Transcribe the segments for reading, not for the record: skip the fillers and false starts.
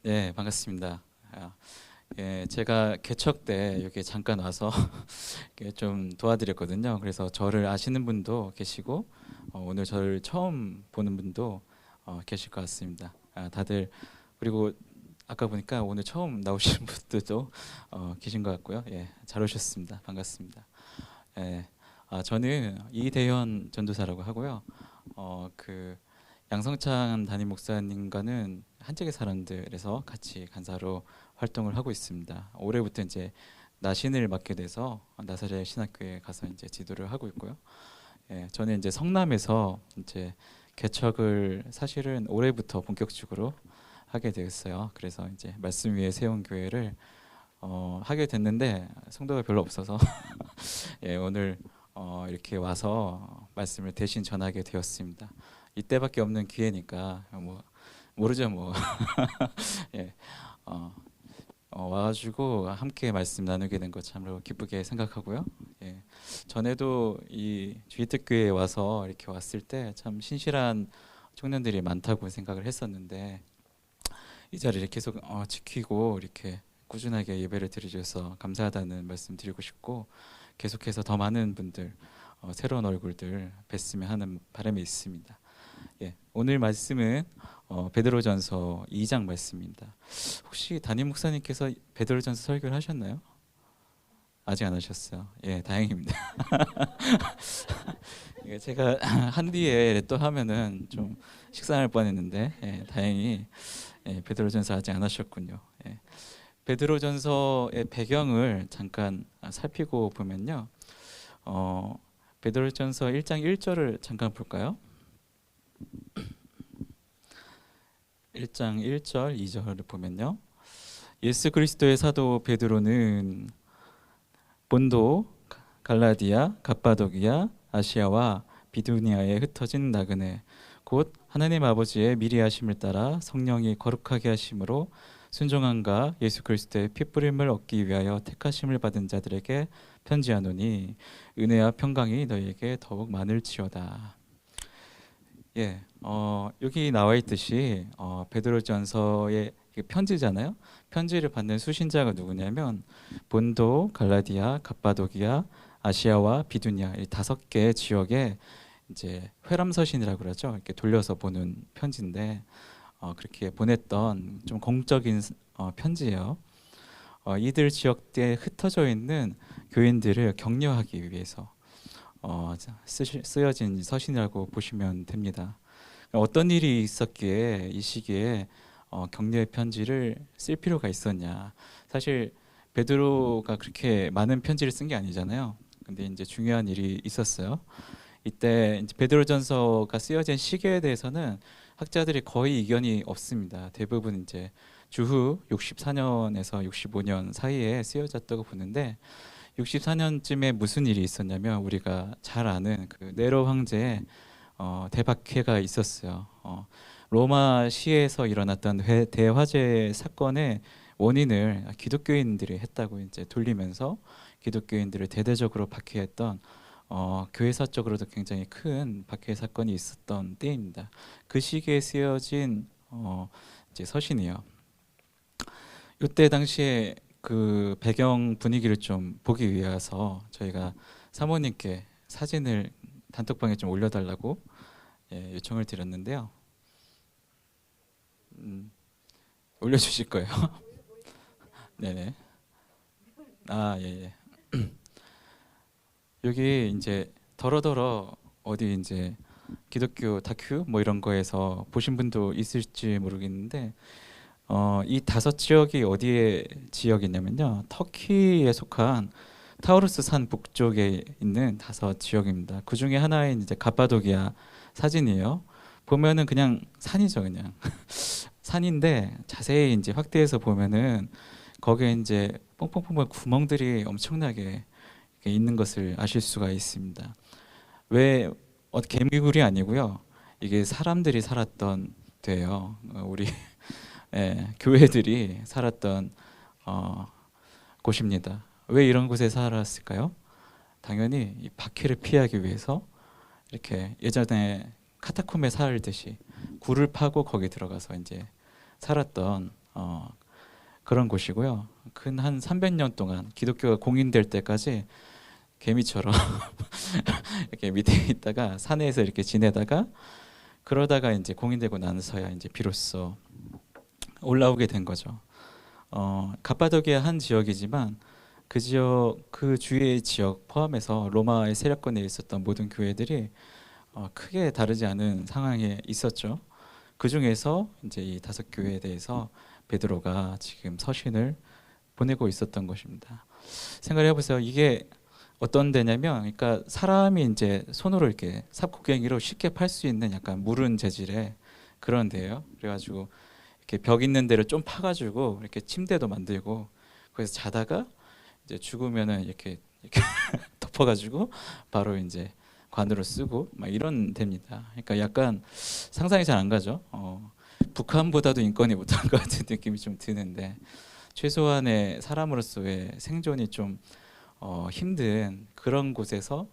네, 반갑습니다. 예, 제가 개척 때 여기 잠깐 와서 이렇게 좀 도와드렸거든요. 그래서 저를 아시는 분도 계시고 오늘 저를 처음 보는 분도 계실 것 같습니다. 다들 그리고 아까 보니까 오늘 처음 나오신 분들도 계신 것 같고요. 예, 잘 오셨습니다. 반갑습니다. 예, 저는 이대현 전도사라고 하고요. 그 양성찬 담임 목사님과는 한적의 사람들에서 같이 간사로 활동을 하고 있습니다. 올해부터 이제 나신을 맡게 돼서 나사렛 신학교에 가서 이제 지도를 하고 있고요. 예, 저는 이제 성남에서 이제 개척을 사실은 올해부터 본격적으로 하게 되었어요. 그래서 이제 말씀 위에 세운 교회를 하게 됐는데 성도가 별로 없어서 예, 오늘 이렇게 와서 말씀을 대신 전하게 되었습니다. 이때밖에 없는 기회니까 뭐 모르죠 뭐. 예, 어, 와가지고 함께 말씀 나누게 된 것 참으로 기쁘게 생각하고요. 예, 전에도 이 주의특교에 와서 이렇게 왔을 때 참 신실한 청년들이 많다고 생각을 했었는데 이 자리를 계속 지키고 이렇게 꾸준하게 예배를 드려줘서 감사하다는 말씀 드리고 싶고 계속해서 더 많은 분들 새로운 얼굴들 뵀으면 하는 바람이 있습니다. 예, 오늘 말씀은 베드로전서 2장 말씀입니다. 혹시 담임 목사님께서 베드로전서 설교를 하셨나요? 아직 안 하셨어요. 예, 다행입니다. 예, 제가 한 뒤에 또 하면은 좀 식상할 뻔했는데 다행히 베드로전서 아직 안 하셨군요. 예, 베드로전서의 배경을 잠깐 살피고 보면요. 베드로전서 1장 1절을 잠깐 볼까요? 1장 1절, 2절을 보면요. 예수 그리스도의 사도 베드로는 본도, 갈라디아, 갑바도기아, 아시아와 비두니아에 흩어진 나그네 곧 하나님 아버지의 미리 하심을 따라 성령이 거룩하게 하심으로 순종함과 예수 그리스도의 피뿌림을 얻기 위하여 택하심을 받은 자들에게 편지하노니 은혜와 평강이 너희에게 더욱 많을지어다. 예, 여기 나와 있듯이 베드로전서의 편지잖아요. 편지를 받는 수신자가 누구냐면 본도, 갈라디아, 갑바도기아, 아시아와 비두니아 이 5개 지역에 이제 회람서신이라고 그러죠. 이렇게 돌려서 보는 편지인데 그렇게 보냈던 좀 공적인 편지예요. 이들 지역대에 흩어져 있는 교인들을 격려하기 위해서 쓰여진 서신이라고 보시면 됩니다. 어떤 일이 있었기에 이 시기에 격려의 편지를 쓸 필요가 있었냐? 사실 베드로가 그렇게 많은 편지를 쓴 게 아니잖아요. 근데 이제 중요한 일이 있었어요. 이때 이제 베드로전서가 쓰여진 시기에 대해서는 학자들이 거의 이견이 없습니다. 대부분 이제 주후 64년에서 65년 사이에 쓰여졌다고 보는데 64년쯤에 무슨 일이 있었냐면 우리가 잘 아는 그 네로 황제의 대박해가 있었어요. 로마 시에서 일어났던 대화재 사건의 원인을 기독교인들이 했다고 이제 돌리면서 기독교인들을 대대적으로 박해했던 교회사적으로도 굉장히 큰 박해 사건이 있었던 때입니다. 그 시기에 쓰여진 이제 서신이요. 이때 당시에 그 배경 분위기를 좀 보기 위해서 저희가 사모님께 사진을 단톡방에 좀 올려달라고 요청을 드렸는데요. 올려주실 거예요? 네네. 예, 예. 여기 이제 더러더러 어디 이제 기독교 다큐 뭐 이런 거에서 보신 분도 있을지 모르겠는데 이 5지역이 어디의 지역이냐면요. 터키에 속한 타우루스 산 북쪽에 있는 5지역입니다. 그 중에 하나인 이제 갑바도기아 사진이에요. 보면은 그냥 산이죠, 그냥. 산인데 자세히 이제 확대해서 보면은 거기에 이제 뽕뽕뽕뽕 구멍들이 엄청나게 이렇게 있는 것을 아실 수가 있습니다. 왜 개미굴이 아니고요. 이게 사람들이 살았던 데예요. 우리 교회들이 살았던 어, 곳입니다. 왜 이런 곳에 살았을까요? 당연히 이 박해를 피하기 위해서 이렇게 예전에 카타콤에 살듯이 굴을 파고 거기 들어가서 이제 살았던 그런 곳이고요. 근 한 300년 동안 기독교가 공인될 때까지 개미처럼 이렇게 밑에 있다가 산에서 이렇게 지내다가 그러다가 이제 공인되고 나서야 이제 비로소 올라오게 된 거죠. 갑바도기아 한 지역이지만 그 지역 그 주위의 지역 포함해서 로마의 세력권에 있었던 모든 교회들이 크게 다르지 않은 상황에 있었죠. 그 중에서 이제 이 다섯 교회에 대해서 베드로가 지금 서신을 보내고 있었던 것입니다. 생각해 보세요. 이게 어떤 데냐면, 그러니까 사람이 이제 손으로 이렇게 삽국갱이로 쉽게 팔 수 있는 약간 무른 재질의 그런 데예요. 그래가지고 이렇게 벽 있는 데를 좀 파가지고 이렇게 침대도 만들고 거기서 자다가 이제 죽으면은 이렇게 덮어가지고 바로 이제 관으로 쓰고 막 이런 데입니다. 그러니까 약간 상상이 잘 안 가죠. 북한보다도 인권이 못한 것 같은 느낌이 좀 드는데 최소한의 사람으로서의 생존이 좀 힘든 그런 곳에서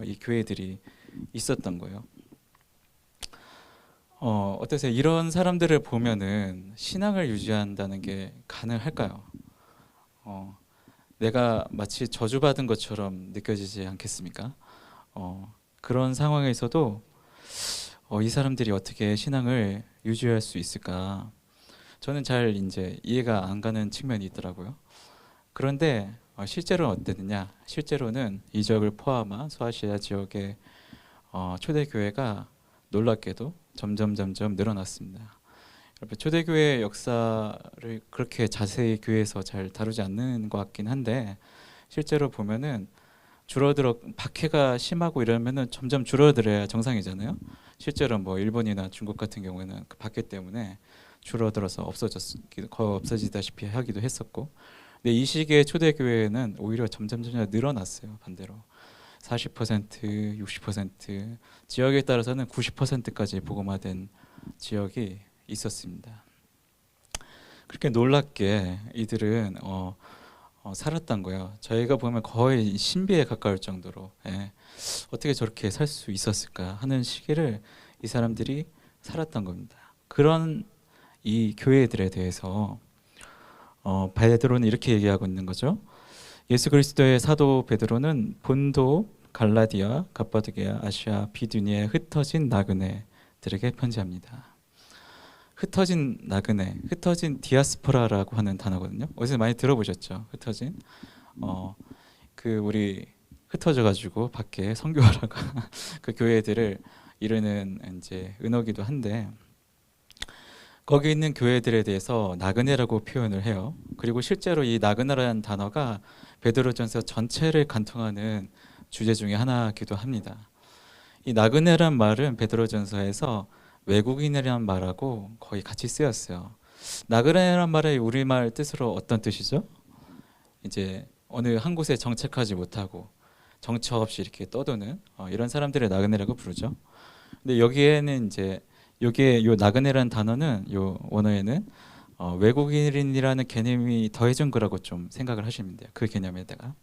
이 교회들이 있었던 거예요. 어떠세요? 이런 사람들을 보면은 신앙을 유지한다는 게 가능할까요? 내가 마치 저주받은 것처럼 느껴지지 않겠습니까? 그런 상황에서도 이 사람들이 어떻게 신앙을 유지할 수 있을까? 저는 잘 이제 이해가 안 가는 측면이 있더라고요. 그런데 실제로는 어땠느냐? 실제로는 이 지역을 포함한 소아시아 지역의 초대교회가 놀랍게도 점점 늘어났습니다. 여러분, 초대교회의 역사를 그렇게 자세히 교회에서 잘 다루지 않는 것 같긴 한데 실제로 보면은 박해가 심하고 이러면은 점점 줄어들어야 정상이잖아요. 실제로 뭐 일본이나 중국 같은 경우에는 그 박해 때문에 줄어들어서 거의 없어지다시피 하기도 했었고, 근데 이 시기에 초대교회는 오히려 점점 늘어났어요. 반대로 40%, 60%, 지역에 따라서는 90%까지 복음화된 지역이 있었습니다. 그렇게 놀랍게 이들은 살았던 거예요. 저희가 보면 거의 신비에 가까울 정도로 어떻게 저렇게 살 수 있었을까 하는 시기를 이 사람들이 살았던 겁니다. 그런 이 교회들에 대해서 베드로는 이렇게 얘기하고 있는 거죠. 예수 그리스도의 사도 베드로는 본도, 갈라디아, 갑바도기아, 아시아, 비두니에 흩어진 나그네들에게 편지합니다. 흩어진 나그네, 흩어진 디아스포라라고 하는 단어거든요. 어디서 많이 들어보셨죠? 흩어진 우리 흩어져 가지고 밖에 선교하라고 그 교회들을 이르는 이제 은어기도 한데 거기 있는 교회들에 대해서 나그네라고 표현을 해요. 그리고 실제로 이 나그네라는 단어가 베드로전서 전체를 관통하는 주제 중에 하나이기도 합니다. 이 나그네란 말은 베드로전서에서 외국인이라는 말하고 거의 같이 쓰였어요. 나그네란 말의 우리말 뜻으로 어떤 뜻이죠? 이제 어느 한 곳에 정착하지 못하고 정처 없이 이렇게 떠도는 이런 사람들을 나그네라고 부르죠. 근데 여기에는 이제 여기에 요 나그네라는 단어는 요 원어에는 외국인이라는 개념이 더해진 거라고 좀 생각을 하시면 돼요. 그 개념에다가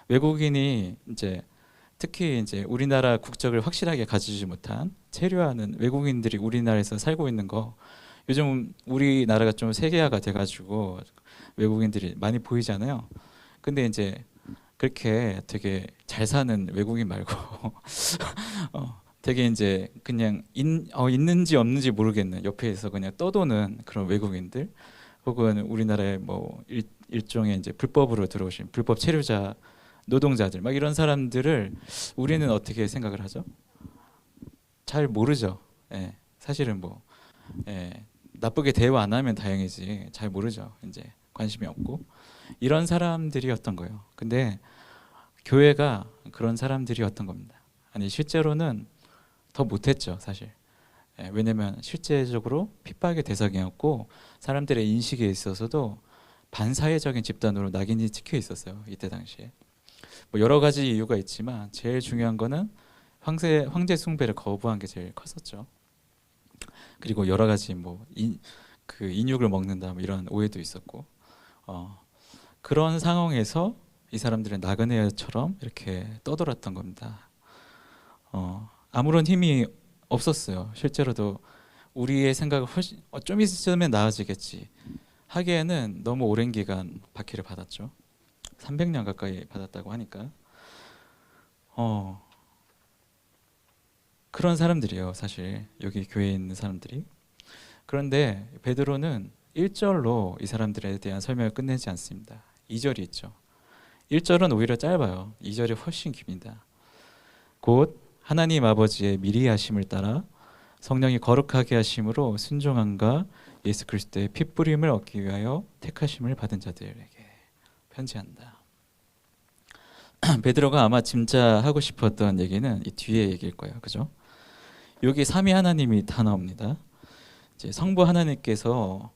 외국인이 이제 특히 이제 우리나라 국적을 확실하게 가지지 못한 체류하는 외국인들이 우리나라에서 살고 있는 거 요즘 우리나라가 좀 세계화가 돼가지고 외국인들이 많이 보이잖아요. 근데 이제 그렇게 되게 잘 사는 외국인 말고 되게 이제 그냥 있는지 없는지 모르겠는 옆에서 그냥 떠도는 그런 외국인들 혹은 우리나라에 뭐 일종의 이제 불법으로 들어오신 불법 체류자 노동자들 막 이런 사람들을 우리는 어떻게 생각을 하죠? 잘 모르죠. 사실은 뭐 나쁘게 대우 안 하면 다행이지 잘 모르죠. 이제 관심이 없고 이런 사람들이었던 거예요. 근데 교회가 그런 사람들이었던 겁니다. 아니 실제로는 더 못했죠, 사실. 왜냐하면 실제적으로 핍박의 대상이었고 사람들의 인식에 있어서도 반사회적인 집단으로 낙인이 찍혀 있었어요. 이때 당시에. 뭐 여러 가지 이유가 있지만 제일 중요한 거는 황제 숭배를 거부한 게 제일 컸었죠. 그리고 여러 가지 그 인육을 먹는다 뭐 이런 오해도 있었고 그런 상황에서 이 사람들은 나그네처럼 이렇게 떠돌았던 겁니다. 아무런 힘이 없었어요. 실제로도 우리의 생각을 훨씬 좀 있으면 나아지겠지 하기에는 너무 오랜 기간 박해를 받았죠. 300년 가까이 받았다고 하니까 그런 사람들이에요. 사실 여기 교회에 있는 사람들이. 그런데 베드로는 1절로 이 사람들에 대한 설명을 끝내지 않습니다. 2절이 있죠. 1절은 오히려 짧아요. 2절이 훨씬 깁니다. 곧 하나님 아버지의 미리 하심을 따라 성령이 거룩하게 하심으로 순종함과 예수 그리스도의 핏부림을 얻기 위하여 택하심을 받은 자들에게 편지한다. 베드로가 아마 진짜 하고 싶었던 얘기는 이 뒤에 얘기일 거예요. 그죠? 여기 삼위 하나님이 다 나옵니다. 이제 성부 하나님께서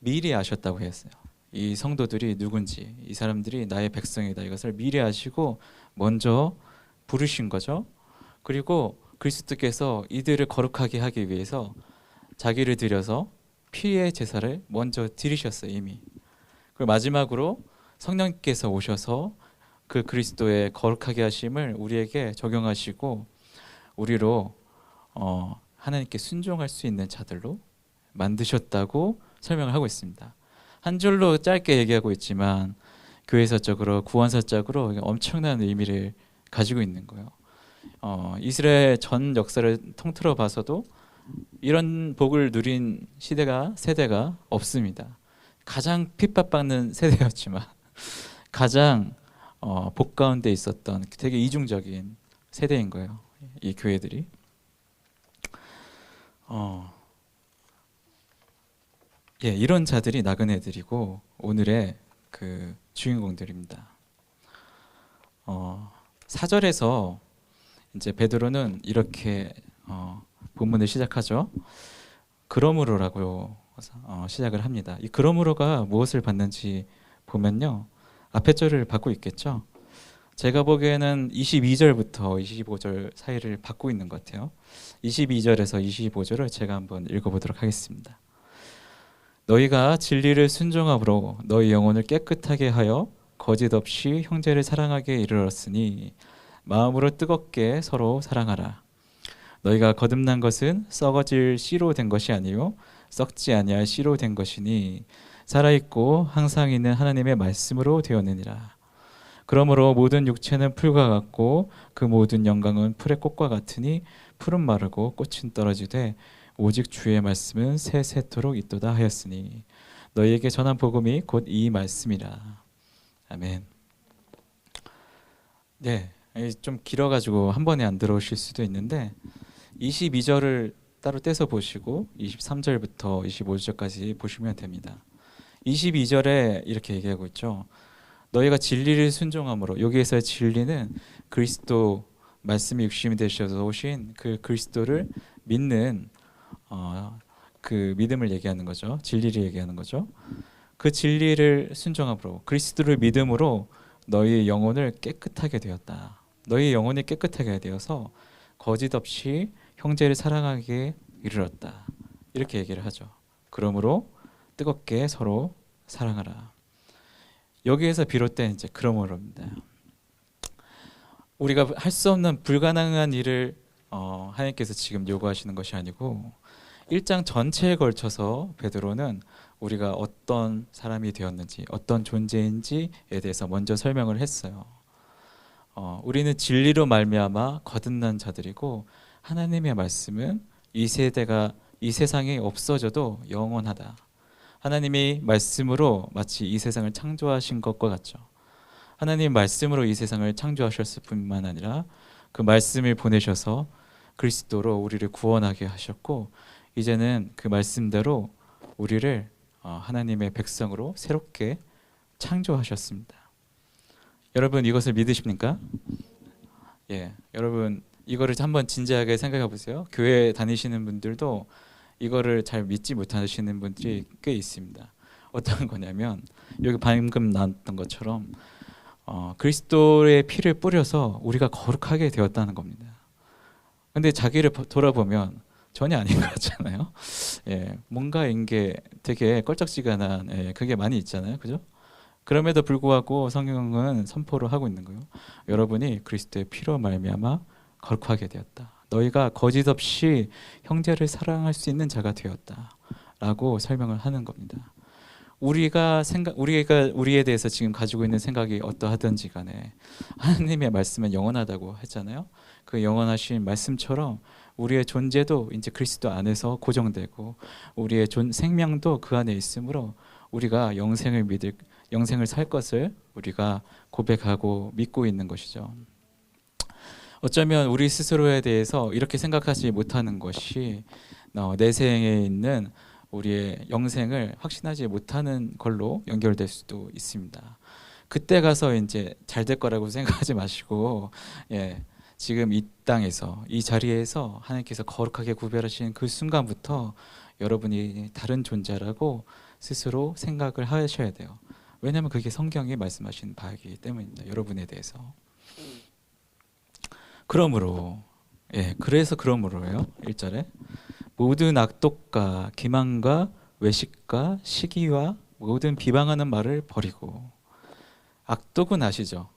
미리 아셨다고 했어요. 이 성도들이 누군지, 이 사람들이 나의 백성이다, 이것을 미리 아시고 먼저 부르신 거죠. 그리고 그리스도께서 이들을 거룩하게 하기 위해서 자기를 들여서 피의 제사를 먼저 드리셨어요. 이미. 그리고 마지막으로 성령께서 오셔서 그 그리스도의 거룩하게 하심을 우리에게 적용하시고 우리로 하나님께 순종할 수 있는 자들로 만드셨다고 설명을 하고 있습니다. 한 줄로 짧게 얘기하고 있지만 교회사적으로 구원사적으로 엄청난 의미를 가지고 있는 거예요. 이스라엘 전 역사를 통틀어 봐서도 이런 복을 누린 세대가 없습니다. 가장 핍박받는 세대였지만 가장 복 가운데 있었던 되게 이중적인 세대인 거예요. 이 교회들이. 이런 자들이 나그네들이고 오늘의 그 주인공들입니다. 4절에서 이제 베드로는 이렇게 본문을 시작하죠. 그러므로라고 시작을 합니다. 이 그러므로가 무엇을 받는지 보면요. 앞에 절을 받고 있겠죠. 제가 보기에는 22절부터 25절 사이를 받고 있는 것 같아요. 22절에서 25절을 제가 한번 읽어보도록 하겠습니다. 너희가 진리를 순종함으로 너희 영혼을 깨끗하게 하여 거짓 없이 형제를 사랑하게 이르렀으니 마음으로 뜨겁게 서로 사랑하라. 너희가 거듭난 것은 썩어질 씨로 된 것이 아니요 썩지 아니할 씨로 된 것이니 살아있고 항상 있는 하나님의 말씀으로 되었느니라. 그러므로 모든 육체는 풀과 같고 그 모든 영광은 풀의 꽃과 같으니 풀은 마르고 꽃은 떨어지되 오직 주의 말씀은 세세토록 있도다 하였으니 너희에게 전한 복음이 곧 이 말씀이라. 아멘. 네, 좀 길어가지고 한 번에 안 들어오실 수도 있는데 22절을 따로 떼서 보시고 23절부터 25절까지 보시면 됩니다. 22절에 이렇게 얘기하고 있죠. 너희가 진리를 순종함으로, 여기에서의 진리는 그리스도 말씀이 육신이 되셔서 오신 그 그리스도를 믿는 그 믿음을 얘기하는 거죠. 진리를 얘기하는 거죠. 그 진리를 순종함으로, 그리스도를 믿음으로 너희의 영혼을 깨끗하게 되었다. 너희의 영혼이 깨끗하게 되어서 거짓 없이 형제를 사랑하게 이르렀다. 이렇게 얘기를 하죠. 그러므로 뜨겁게 서로 사랑하라. 여기에서 비롯된 이제 그러므로입니다. 우리가 할 수 없는 불가능한 일을 하나님께서 지금 요구하시는 것이 아니고 1장 전체에 걸쳐서 베드로는 우리가 어떤 사람이 되었는지, 어떤 존재인지에 대해서 먼저 설명을 했어요. 우리는 진리로 말미암아 거듭난 자들이고 하나님의 말씀은 이 세상에 없어져도 영원하다. 하나님이 말씀으로 마치 이 세상을 창조하신 것과 같죠. 하나님 말씀으로 이 세상을 창조하셨을 뿐만 아니라 그 말씀을 보내셔서 그리스도로 우리를 구원하게 하셨고 이제는 그 말씀대로 우리를 하나님의 백성으로 새롭게 창조하셨습니다. 여러분 이것을 믿으십니까? 여러분 이거를 한번 진지하게 생각해 보세요. 교회 다니시는 분들도 이거를 잘 믿지 못하시는 분들이 꽤 있습니다. 어떤 거냐면 여기 방금 나왔던 것처럼 그리스도의 피를 뿌려서 우리가 거룩하게 되었다는 겁니다. 근데 자기를 돌아보면 전혀 아닌 것 같잖아요. 뭔가인 게 되게 껄쩍지근한 그게 많이 있잖아요. 그죠? 그럼에도 불구하고 성경은 선포를 하고 있는 거예요. 여러분이 그리스도의 피로 말미암아 거룩하게 되었다. 너희가 거짓 없이 형제를 사랑할 수 있는 자가 되었다. 라고 설명을 하는 겁니다. 우리가 우리에 대해서 지금 가지고 있는 생각이 어떠하든지 간에 하나님의 말씀은 영원하다고 했잖아요. 그 영원하신 말씀처럼 우리의 존재도 이제 그리스도 안에서 고정되고 우리의 생명도 그 안에 있으므로 우리가 영생을 살 것을 우리가 고백하고 믿고 있는 것이죠. 어쩌면 우리 스스로에 대해서 이렇게 생각하지 못하는 것이 내생에 있는 우리의 영생을 확신하지 못하는 걸로 연결될 수도 있습니다. 그때 가서 이제 잘 될 거라고 생각하지 마시고, 지금 이 땅에서 이 자리에서 하나님께서 거룩하게 구별하신 그 순간부터 여러분이 다른 존재라고 스스로 생각을 하셔야 돼요. 왜냐하면 그게 성경이 말씀하신 바이기 때문입니다. 여러분에 대해서. 그러므로, 그러므로요. 1절에 모든 악독과 기만과 외식과 시기와 모든 비방하는 말을 버리고. 악독은 아시죠?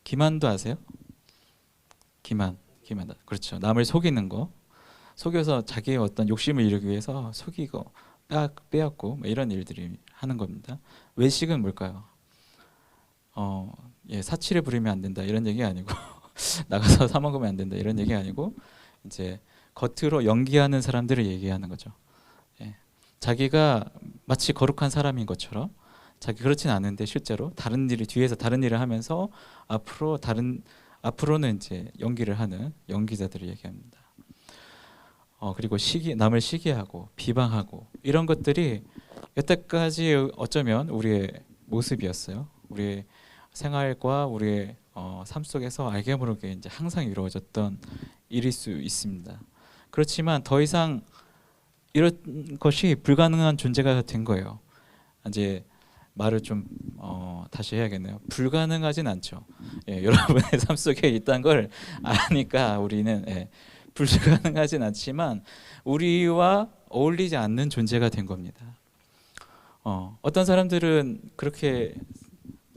기만도 아세요? 기만. 그렇죠. 남을 속이는 거. 속여서 자기의 어떤 욕심을 이루기 위해서 속이고 빼앗고 이런 일들이 하는 겁니다. 외식은 뭘까요? 사치를 부리면 안 된다 이런 얘기 아니고 나가서 사 먹으면 안 된다 이런 얘기 아니고 이제 겉으로 연기하는 사람들을 얘기하는 거죠. 자기가 마치 거룩한 사람인 것처럼 자기 그렇진 않은데 실제로 뒤에서 다른 일을 하면서 앞으로는 이제 연기를 하는 연기자들을 얘기합니다. 그리고 남을 시기하고 비방하고 이런 것들이 여태까지 어쩌면 우리의 모습이었어요. 우리의 생활과 우리의 삶 속에서 알게 모르게 이제 항상 이루어졌던 일일 수 있습니다. 그렇지만 더 이상 이런 것이 불가능한 존재가 된 거예요. 이제 말을 좀 다시 해야겠네요. 불가능하진 않죠. 여러분의 삶 속에 있다는 걸 아니까 우리는 불가능하진 않지만 우리와 어울리지 않는 존재가 된 겁니다. 어떤 사람들은 그렇게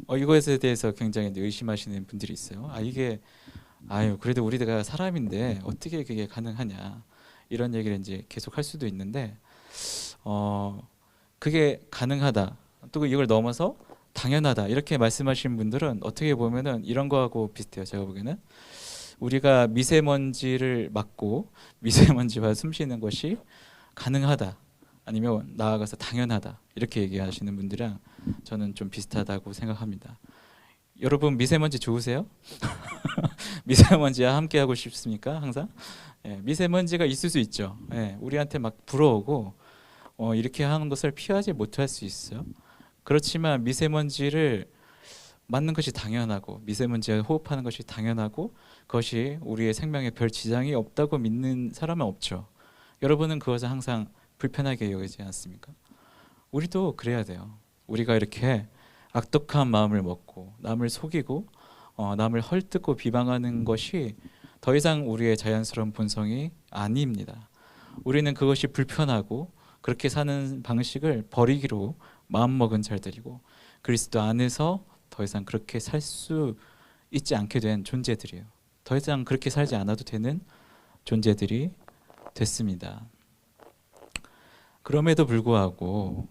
이것에 대해서 굉장히 의심하시는 분들이 있어요. 그래도 우리가 사람인데 어떻게 그게 가능하냐 이런 얘기를 이제 계속 할 수도 있는데 그게 가능하다 또 이걸 넘어서 당연하다 이렇게 말씀하시는 분들은 어떻게 보면은 이런 거하고 비슷해요. 제가 보기에는 우리가 미세먼지를 막고 미세먼지와 숨쉬는 것이 가능하다 아니면 나아가서 당연하다 이렇게 얘기하시는 분들이랑 저는 좀 비슷하다고 생각합니다. 여러분 미세먼지 좋으세요? 미세먼지와 함께 하고 싶습니까? 항상? 미세먼지가 있을 수 있죠. 우리한테 막 불어오고 이렇게 하는 것을 피하지 못할 수 있어요. 그렇지만 미세먼지를 맞는 것이 당연하고 미세먼지와 호흡하는 것이 당연하고 그것이 우리의 생명에 별 지장이 없다고 믿는 사람은 없죠. 여러분은 그것을 항상 불편하게 여기지 않습니까? 우리도 그래야 돼요. 우리가 이렇게 악독한 마음을 먹고 남을 속이고 남을 헐뜯고 비방하는 것이 더 이상 우리의 자연스러운 본성이 아닙니다. 우리는 그것이 불편하고 그렇게 사는 방식을 버리기로 마음먹은 자들이고 그리스도 안에서 더 이상 그렇게 살 수 있지 않게 된 존재들이에요. 더 이상 그렇게 살지 않아도 되는 존재들이 됐습니다. 그럼에도 불구하고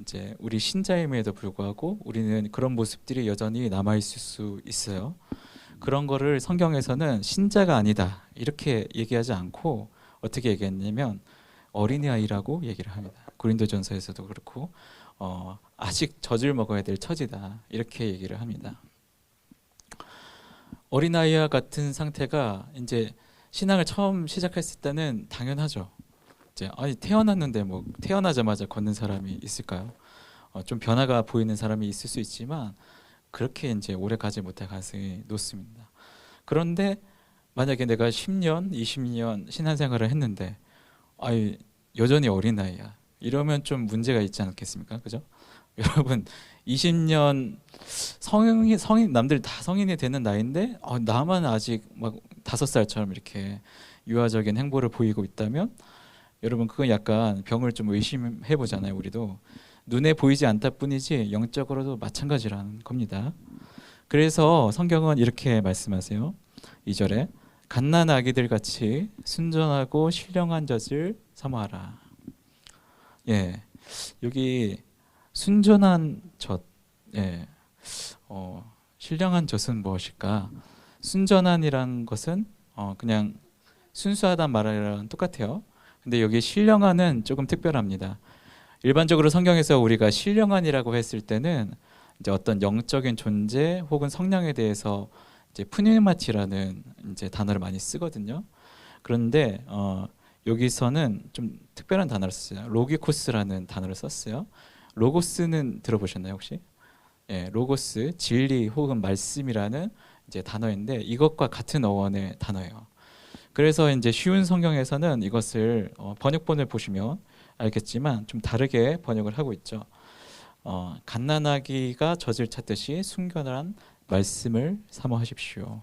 이제 우리 신자임에도 불구하고 우리는 그런 모습들이 여전히 남아 있을 수 있어요. 그런 거를 성경에서는 신자가 아니다 이렇게 얘기하지 않고 어떻게 얘기했냐면 어린아이라고 얘기를 합니다. 고린도전서에서도 그렇고 아직 젖을 먹어야 될 처지다 이렇게 얘기를 합니다. 어린아이와 같은 상태가 이제 신앙을 처음 시작했을 때는 당연하죠. 이제 태어났는데 뭐 태어나자마자 걷는 사람이 있을까요? 좀 변화가 보이는 사람이 있을 수 있지만 그렇게 이제 오래 가지 못할 가능성이 높습니다. 그런데 만약에 내가 10년, 20년 신앙생활을 했는데 여전히 어린아이야. 이러면 좀 문제가 있지 않겠습니까? 그죠? 여러분 20년 성인 남들 다 성인이 되는 나이인데 나만 아직 막 5살처럼 이렇게 유아적인 행보를 보이고 있다면 여러분 그건 약간 병을 좀 의심해 보잖아요. 우리도 눈에 보이지 않다 뿐이지 영적으로도 마찬가지라는 겁니다. 그래서 성경은 이렇게 말씀하세요. 2절에 갓난 아기들 같이 순전하고 신령한 젖을 사모하라. 여기 순전한 젖, 예, 신령한 젖은 무엇일까? 순전한이란 것은 그냥 순수하단 말이랑 똑같아요. 근데 여기 신령한은 조금 특별합니다. 일반적으로 성경에서 우리가 신령한이라고 했을 때는 이제 어떤 영적인 존재 혹은 성령에 대해서 이제 푸니마치라는 이제 단어를 많이 쓰거든요. 그런데 여기서는 좀 특별한 단어를 썼어요. 로기코스라는 단어를 썼어요. 로고스는 들어보셨나요 혹시? 예, 로고스 진리 혹은 말씀이라는 이제 단어인데 이것과 같은 어원의 단어예요. 그래서 이제 쉬운 성경에서는 이것을 번역본을 보시면 알겠지만 좀 다르게 번역을 하고 있죠. 갓난아기가 젖을 찾듯이 순결한 말씀을 사모하십시오.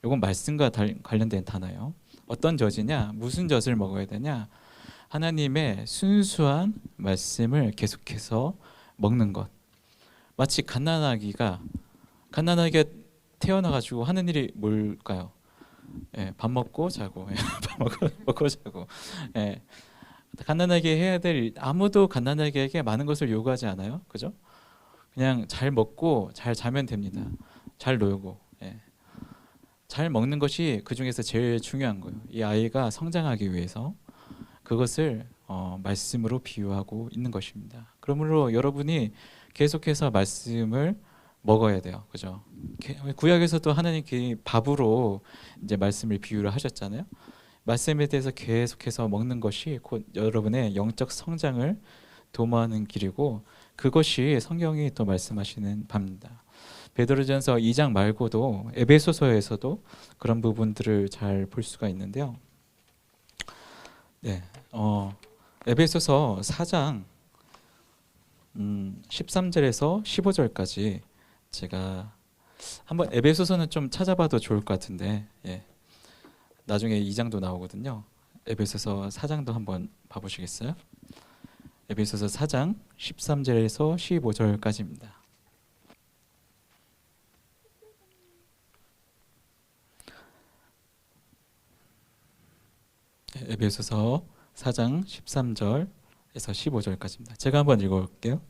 이건 말씀과 관련된 단어예요. 어떤 젖이냐? 무슨 젖을 먹어야 되냐? 하나님의 순수한 말씀을 계속해서 먹는 것. 마치 갓난아기가 태어나가지고 하는 일이 뭘까요? 예, 밥 먹고 자고, 예, 밥 먹고 자고. 예, 갓난아기 해야 될 아무도 갓난아기에게 많은 것을 요구하지 않아요, 그죠? 그냥 잘 먹고 잘 자면 됩니다. 잘 놀고, 예. 잘 먹는 것이 그 중에서 제일 중요한 거예요. 이 아이가 성장하기 위해서 그것을 말씀으로 비유하고 있는 것입니다. 그러므로 여러분이 계속해서 말씀을 먹어야 돼요, 그죠? 구약에서도 하나님께 밥으로 이제 말씀을 비유를 하셨잖아요. 말씀에 대해서 계속해서 먹는 것이 곧 여러분의 영적 성장을 도모하는 길이고 그것이 성경이 또 말씀하시는 바입니다. 베드로전서 2장 말고도 에베소서에서도 그런 부분들을 잘 볼 수가 있는데요. 네, 에베소서 4장 13절에서 15절까지 제가 한번 에베소서는 좀 찾아봐도 좋을 것 같은데 예. 나중에 2장도 나오거든요. 에베소서 4장도 한번 봐보시겠어요? 에베소서 4장 13절에서 15절까지입니다. 에베소서 4장 13절에서 15절까지입니다. 제가 한번 읽어볼게요.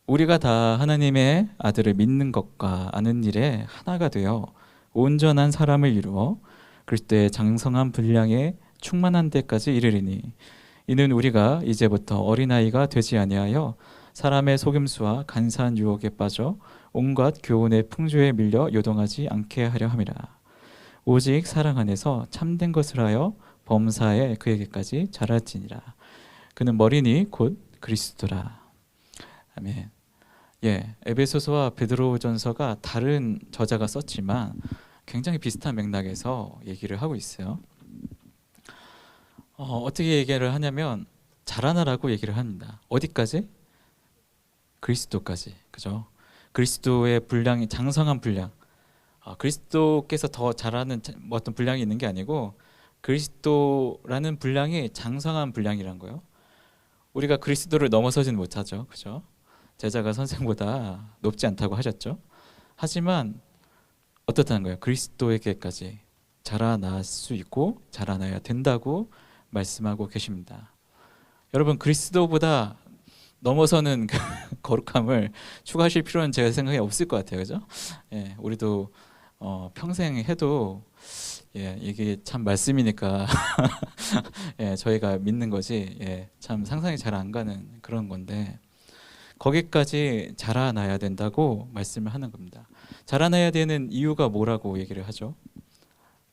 우리가 다 하나님의 아들을 믿는 것과 아는 일에 하나가 되어 온전한 사람을 이루어 그리스도의 장성한 분량에 충만한 데까지 이르리니 이는 우리가 이제부터 어린아이가 되지 아니하여 사람의 속임수와 간사한 유혹에 빠져 온갖 교훈의 풍조에 밀려 요동하지 않게 하려 함이라. 오직 사랑 안에서 참된 것을 하여 범사에 그에게까지 자랄지니라. 그는 머리니 곧 그리스도라. 아멘. 예, 에베소서와 베드로전서가 다른 저자가 썼지만 굉장히 비슷한 맥락에서 얘기를 하고 있어요. 어떻게 얘기를 하냐면 자라나라고 얘기를 합니다. 어디까지? 그리스도까지, 그죠? 그리스도의 분량이 장성한 분량. 그리스도께서 더 자라는 어떤 분량이 있는 게 아니고 그리스도라는 분량이 장성한 분량이란 거예요. 우리가 그리스도를 넘어서지는 못하죠, 그죠? 제자가 선생보다 높지 않다고 하셨죠. 하지만 어떻다는 거예요? 그리스도에게까지 자라날 수 있고 자라나야 된다고 말씀하고 계십니다. 여러분 그리스도보다 넘어서는 거룩함을 추구하실 필요는 제가 생각에 없을 것 같아요, 그죠? 예, 우리도 평생 해도 이게 참 말씀이니까 예, 저희가 믿는 거지 참 상상이 잘 안 가는 그런 건데 거기까지 자라나야 된다고 말씀을 하는 겁니다. 자라나야 되는 이유가 뭐라고 얘기를 하죠?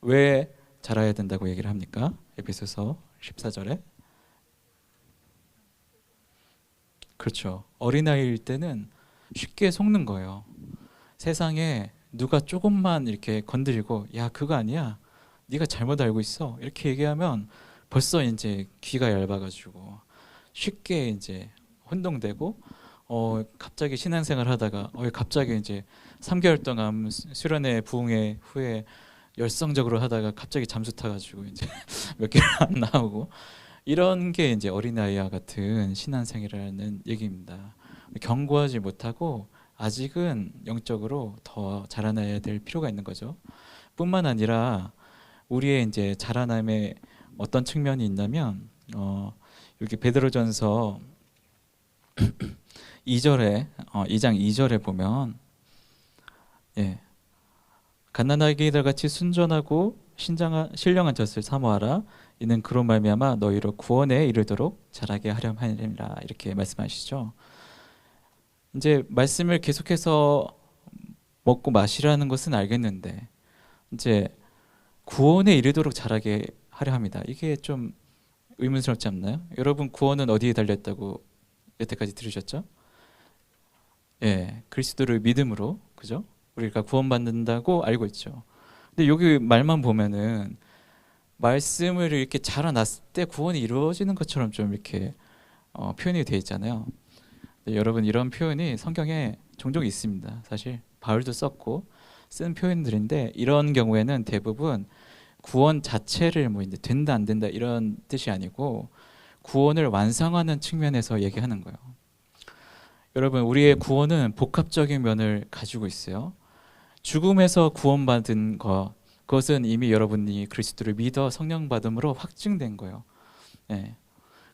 왜 자라야 된다고 얘기를 합니까? 에베소서 14절에 그렇죠. 어린아이일 때는 쉽게 속는 거예요. 세상에 누가 조금만 이렇게 건드리고 야 그거 아니야 네가 잘못 알고 있어 이렇게 얘기하면 벌써 이제 귀가 얇아가지고 쉽게 이제 혼동되고 갑자기 신앙생활 하다가 갑자기 이제 3개월 동안 수련회 부흥회 후에 열성적으로 하다가 갑자기 잠수 타가지고 이제 몇 개월 안 나오고 이런 게 이제 어린아이와 같은 신앙생활이라는 얘기입니다. 견고하지 못하고 아직은 영적으로 더 자라나야 될 필요가 있는 거죠. 뿐만 아니라 우리의 이제 자라남의 어떤 측면이 있냐면 여기 베드로전서 2절에 2장 2절에 보면 예, 갓난아기들 같이 순전하고 신령한 젖을 사모하라. 이는 그로 말미암아 너희로 구원에 이르도록 자라게 하렴 하니라. 이렇게 말씀하시죠. 이제 말씀을 계속해서 먹고 마시라는 것은 알겠는데 이제 구원에 이르도록 자라게 하려 합니다. 이게 좀 의문스럽지 않나요? 여러분 구원은 어디에 달렸다고 여태까지 들으셨죠? 예, 그리스도를 믿음으로, 그죠? 우리가 구원받는다고 알고 있죠. 근데 여기 말만 보면은 말씀을 이렇게 자라났을 때 구원이 이루어지는 것처럼 좀 이렇게 표현이 되어 있잖아요. 여러분 이런 표현이 성경에 종종 있습니다. 사실 바울도 썼고 쓴 표현들인데 이런 경우에는 대부분 구원 자체를 뭐 이제 된다 안 된다 이런 뜻이 아니고 구원을 완성하는 측면에서 얘기하는 거예요. 여러분 우리의 구원은 복합적인 면을 가지고 있어요. 죽음에서 구원받은 그것은 이미 여러분이 그리스도를 믿어 성령 받음으로 확증된 거예요. 네.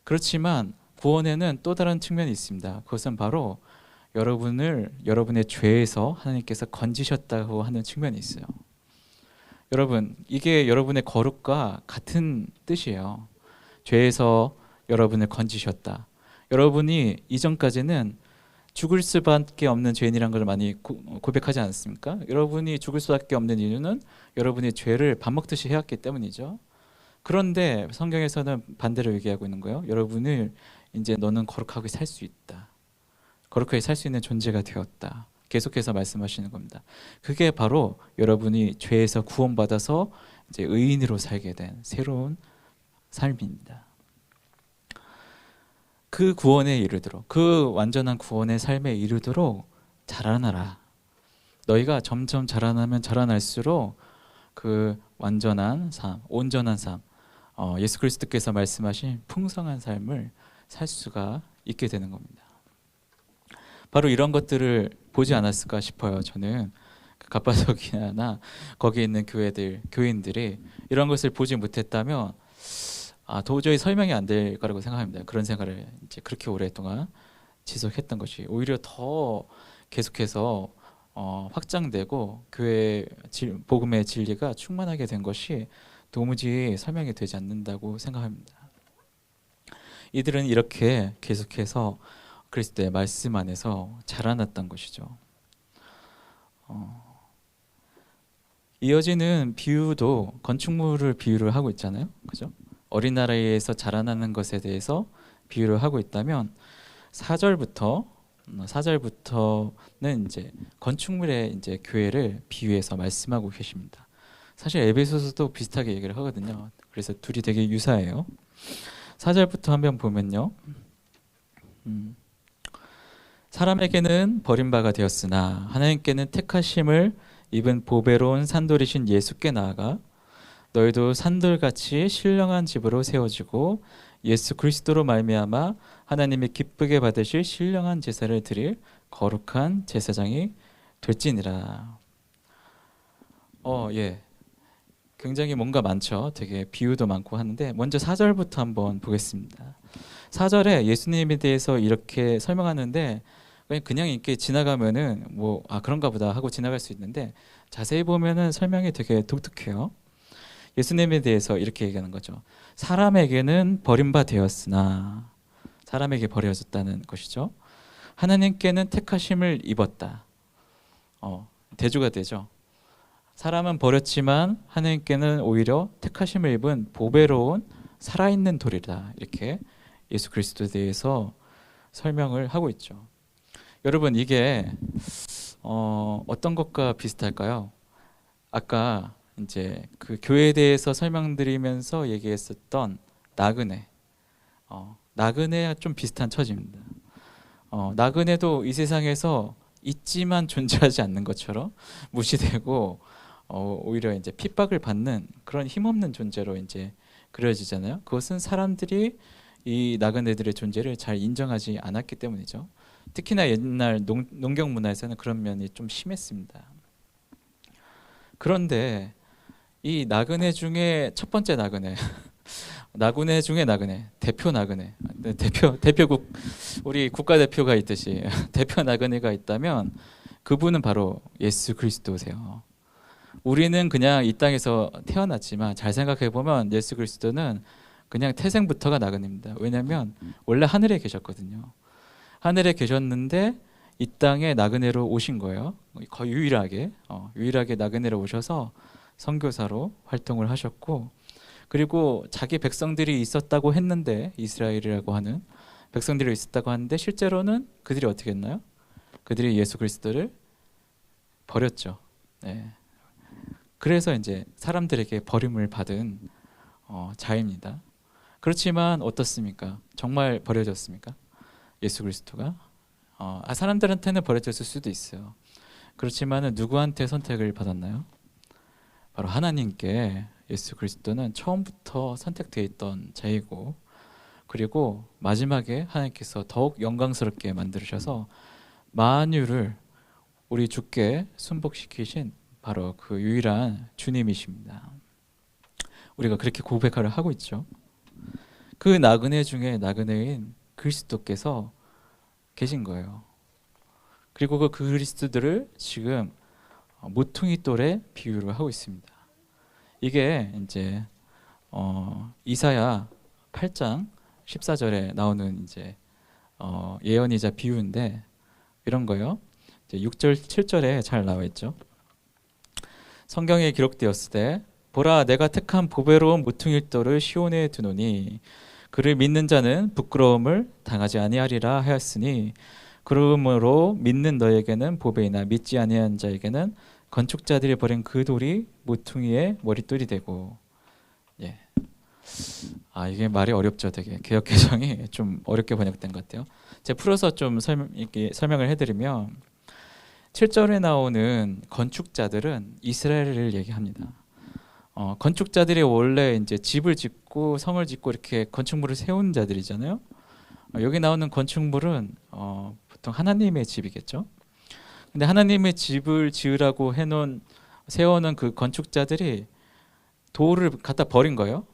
그렇지만 구원에는 또 다른 측면이 있습니다. 그것은 바로 여러분의 죄에서 하나님께서 건지셨다고 하는 측면이 있어요. 여러분 이게 여러분의 거룩과 같은 뜻이에요. 죄에서 여러분을 건지셨다. 여러분이 이전까지는 죽을 수밖에 없는 죄인이라는 걸 많이 고백하지 않습니까? 여러분이 죽을 수밖에 없는 이유는 여러분이 죄를 밥 먹듯이 해왔기 때문이죠. 그런데 성경에서는 반대로 얘기하고 있는 거예요. 여러분을 이제 너는 거룩하게 살 수 있다. 거룩하게 살 수 있는 존재가 되었다. 계속해서 말씀하시는 겁니다. 그게 바로 여러분이 죄에서 구원받아서 이제 의인으로 살게 된 새로운 삶입니다. 그 구원에 이르도록, 그 완전한 구원의 삶에 이르도록 자라나라. 너희가 점점 자라나면 자라날수록 그 완전한 삶, 온전한 삶, 예수 그리스도께서 말씀하신 풍성한 삶을 살 수가 있게 되는 겁니다. 바로 이런 것들을 보지 않았을까 싶어요. 저는 갑바도기나 거기에 있는 교인들이 이런 것을 보지 못했다면 도저히 설명이 안 될 거라고 생각합니다. 그런 생활을 이제 그렇게 오랫동안 지속했던 것이 오히려 더 계속해서 확장되고 교회 복음의 진리가 충만하게 된 것이 도무지 설명이 되지 않는다고 생각합니다. 이들은 이렇게 계속해서 그리스도의 말씀 안에서 자라났던 것이죠. 이어지는 비유도 건축물을 비유를 하고 있잖아요. 그죠? 어린 나라에서 자라나는 것에 대해서 비유를 하고 있다면 4절부터는 이제 건축물의 이제 교회를 비유해서 말씀하고 계십니다. 사실 에베소서도 비슷하게 얘기를 하거든요. 그래서 둘이 되게 유사해요. 4절부터 한번 보면요. 사람에게는 버림바가 되었으나 하나님께는 택하심을 입은 보배로운 산돌이신 예수께 나아가 너희도 산돌같이 신령한 집으로 세워지고 예수 그리스도로 말미암아 하나님이 기쁘게 받으실 신령한 제사를 드릴 거룩한 제사장이 될지니라. 예. 굉장히 뭔가 많죠. 되게 비유도 많고 하는데 먼저 4절부터 한번 보겠습니다. 4절에 예수님에 대해서 이렇게 설명하는데 그냥 이렇게 지나가면은 그런가 보다 하고 지나갈 수 있는데 자세히 보면은 설명이 되게 독특해요. 예수님에 대해서 이렇게 얘기하는 거죠. 사람에게는 버림바 되었으나 사람에게 버려졌다는 것이죠. 하나님께는 택하심을 입었다. 대조가 되죠. 사람은 버렸지만 하나님께는 오히려 택하심을 입은 보배로운 살아있는 돌이다. 이렇게 예수 그리스도에 대해서 설명을 하고 있죠. 여러분 이게 어떤 것과 비슷할까요? 아까 이제 그 교회에 대해서 설명드리면서 얘기했었던 나그네, 나그네와 좀 비슷한 처지입니다. 나그네도 이 세상에서 있지만 존재하지 않는 것처럼 무시되고 오히려 이제 핍박을 받는 그런 힘없는 존재로 이제 그려지잖아요. 그것은 사람들이 이 나그네들의 존재를 잘 인정하지 않았기 때문이죠. 특히나 옛날 농경 문화에서는 그런 면이 좀 심했습니다. 그런데 이 나그네 중에 첫 번째 나그네 나그네 중에 나그네, 대표 나그네, 대표국 우리 국가대표가 있듯이 대표 나그네가 있다면 그분은 바로 예수 그리스도세요. 우리는 그냥 이 땅에서 태어났지만 잘 생각해 보면 예수 그리스도는 그냥 태생부터가 나그네입니다. 왜냐하면 원래 하늘에 계셨거든요. 하늘에 계셨는데 이 땅에 나그네로 오신 거예요. 거의 유일하게 나그네로 오셔서 선교사로 활동을 하셨고, 그리고 자기 백성들이 있었다고 했는데, 이스라엘이라고 하는 백성들이 있었다고 하는데 실제로는 그들이 어떻게 했나요? 그들이 예수 그리스도를 버렸죠. 네. 그래서 이제 사람들에게 버림을 받은 자입니다. 그렇지만 어떻습니까? 정말 버려졌습니까? 예수 그리스도가? 사람들한테는 버려졌을 수도 있어요. 그렇지만 누구한테 선택을 받았나요? 바로 하나님께. 예수 그리스도는 처음부터 선택되어 있던 자이고, 그리고 마지막에 하나님께서 더욱 영광스럽게 만드셔서 만유를 우리 주께 순복시키신 바로 그 유일한 주님이십니다. 우리가 그렇게 고백을 하고 있죠. 그 나그네 중에 나그네인 그리스도께서 계신 거예요. 그리고 그 그리스도들을 지금 모퉁이 돌에 비유를 하고 있습니다. 이게 이제 이사야 8장 14절에 나오는 이제 예언이자 비유인데, 이런 거요. 이제 6절 7절에 잘 나와 있죠. 성경에 기록되었을 때 보라, 내가 택한 보배로운 모퉁이 돌을 시온에 두노니 그를 믿는 자는 부끄러움을 당하지 아니하리라 하였으니, 그러므로 믿는 너에게는 보배이나 믿지 아니한 자에게는 건축자들이 버린 그 돌이 모퉁이의 머릿돌이 되고. 예. 이게 말이 어렵죠. 되게 개역 개정이 좀 어렵게 번역된 것 같아요. 제가 풀어서 좀 설명을 해드리면, 7절에 나오는 건축자들은 이스라엘을 얘기합니다. 건축자들이 원래 이제 집을 짓고 성을 짓고 이렇게 건축물을 세운 자들이잖아요. 여기 나오는 건축물은 보통 하나님의 집이겠죠. 근데 하나님의 집을 지으라고 세워놓은 그 건축자들이 돌을 갖다 버린 거예요.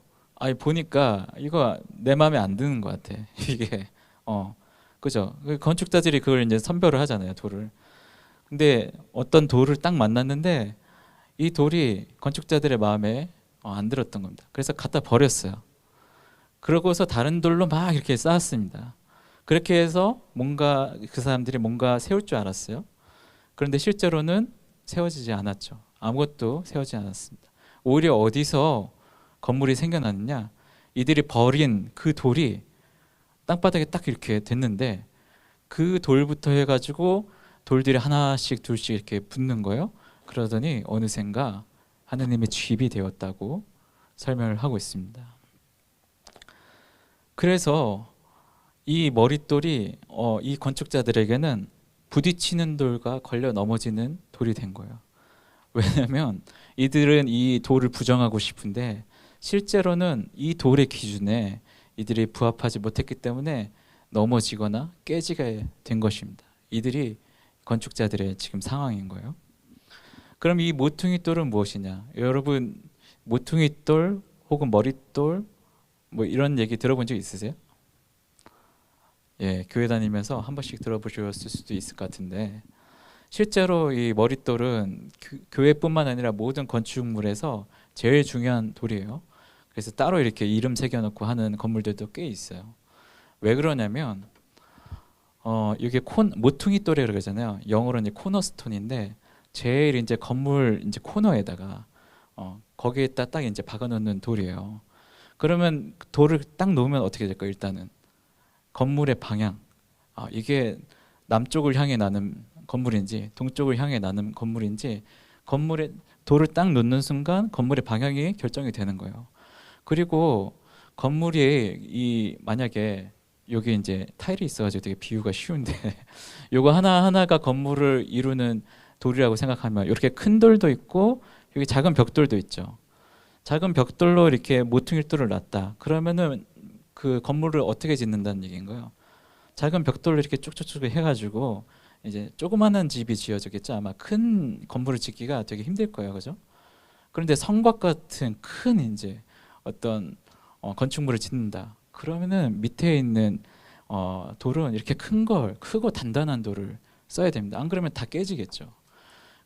보니까 이거 내 마음에 안 드는 것 같아. 이게 그죠? 건축자들이 그걸 이제 선별을 하잖아요, 돌을. 근데 어떤 돌을 딱 만났는데 이 돌이 건축자들의 마음에 안 들었던 겁니다. 그래서 갖다 버렸어요. 그러고서 다른 돌로 막 이렇게 쌓았습니다. 그렇게 해서 뭔가 그 사람들이 뭔가 세울 줄 알았어요. 그런데 실제로는 세워지지 않았죠. 아무것도 세워지지 않았습니다. 오히려 어디서 건물이 생겨났느냐, 이들이 버린 그 돌이 땅바닥에 딱 이렇게 됐는데 그 돌부터 해가지고 돌들이 하나씩 둘씩 이렇게 붙는 거예요. 그러더니 어느샌가 하나님의 집이 되었다고 설명을 하고 있습니다. 그래서 이 머릿돌이 이 건축자들에게는 부딪히는 돌과 걸려 넘어지는 돌이 된 거예요. 왜냐하면 이들은 이 돌을 부정하고 싶은데 실제로는 이 돌의 기준에 이들이 부합하지 못했기 때문에 넘어지거나 깨지게 된 것입니다. 이들이 건축자들의 지금 상황인 거예요. 그럼 이 모퉁이 돌은 무엇이냐? 여러분, 모퉁이 돌 혹은 머릿돌 뭐 이런 얘기 들어본 적 있으세요? 예, 교회 다니면서 한 번씩 들어보셨을 수도 있을 것 같은데, 실제로 이 머릿돌은 교회뿐만 아니라 모든 건축물에서 제일 중요한 돌이에요. 그래서 따로 이렇게 이름 새겨놓고 하는 건물들도 꽤 있어요. 왜 그러냐면 이게 모퉁이 돌이라고 그러잖아요. 영어로는 이제 코너스톤인데, 제일 이제 건물 이제 코너에다가 거기에다 딱 이제 박아놓는 돌이에요. 그러면 돌을 딱 놓으면 어떻게 될까요? 일단은 건물의 방향, 이게 남쪽을 향해 나는 건물인지 동쪽을 향해 나는 건물인지, 건물에 돌을 딱 놓는 순간 건물의 방향이 결정이 되는 거예요. 그리고 건물이 만약에 여기 이제 타일이 있어가지고 되게 비유가 쉬운데 요거 하나하나가 건물을 이루는 돌이라고 생각하면, 이렇게 큰 돌도 있고 여기 작은 벽돌도 있죠. 작은 벽돌로 이렇게 모퉁이 돌을 놨다. 그러면은 그 건물을 어떻게 짓는다는 얘기인 거예요. 작은 벽돌로 이렇게 쭉쭉쭉 해가지고 이제 조그마한 집이 지어지겠죠. 아마 큰 건물을 짓기가 되게 힘들 거예요, 그죠? 그런데 성곽 같은 큰 이제 어떤 건축물을 짓는다. 그러면은 밑에 있는 돌은 이렇게 크고 단단한 돌을 써야 됩니다. 안 그러면 다 깨지겠죠.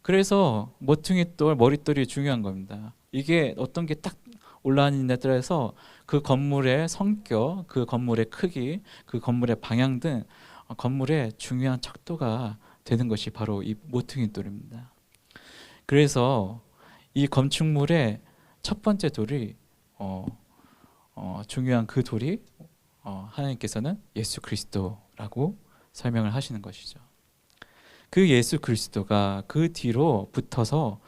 그래서 모퉁이 돌, 머릿돌이 중요한 겁니다. 이게 어떤 게 딱 올라가느냐에 따라서 그 건물의 성격, 그 건물의 크기, 그 건물의 방향 등 건물의 중요한 척도가 되는 것이 바로 이 모퉁이 돌입니다. 그래서 이 건축물의 첫 번째 돌이 중요한 그 돌이 하나님께서는 예수 그리스도라고 설명을 하시는 것이죠. 그 예수 그리스도가 그 뒤로 붙어서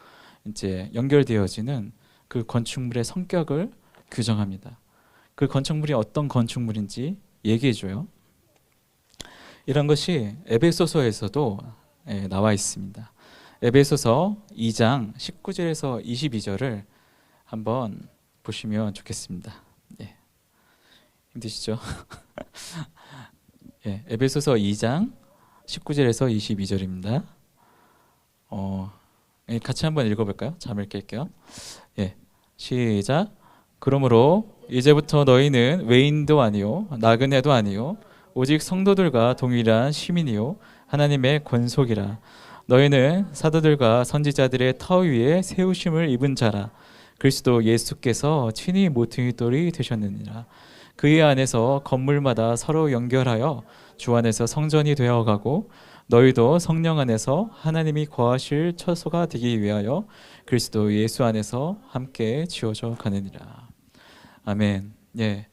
이제 연결되어지는 그 건축물의 성격을 규정합니다. 그 건축물이 어떤 건축물인지 얘기해줘요. 이런 것이 에베소서에서도 나와 있습니다. 에베소서 2장 19절에서 22절을 한번 보시면 좋겠습니다. 예. 힘드시죠? 예, 에베소서 2장 19절에서 22절입니다. 같이 한번 읽어볼까요? 잠을 깰게요. 예, 시작. 그러므로 이제부터 너희는 외인도 아니요 나그네도 아니요 오직 성도들과 동일한 시민이요 하나님의 권속이라. 너희는 사도들과 선지자들의 터 위에 세우심을 입은 자라. 그리스도 예수께서 친히 모퉁이 돌이 되셨느니라. 그의 안에서 건물마다 서로 연결하여 주 안에서 성전이 되어가고 너희도 성령 안에서 하나님이 거하실 처소가 되기 위하여 그리스도 예수 안에서 함께 지어져 가느니라. 아멘. 예,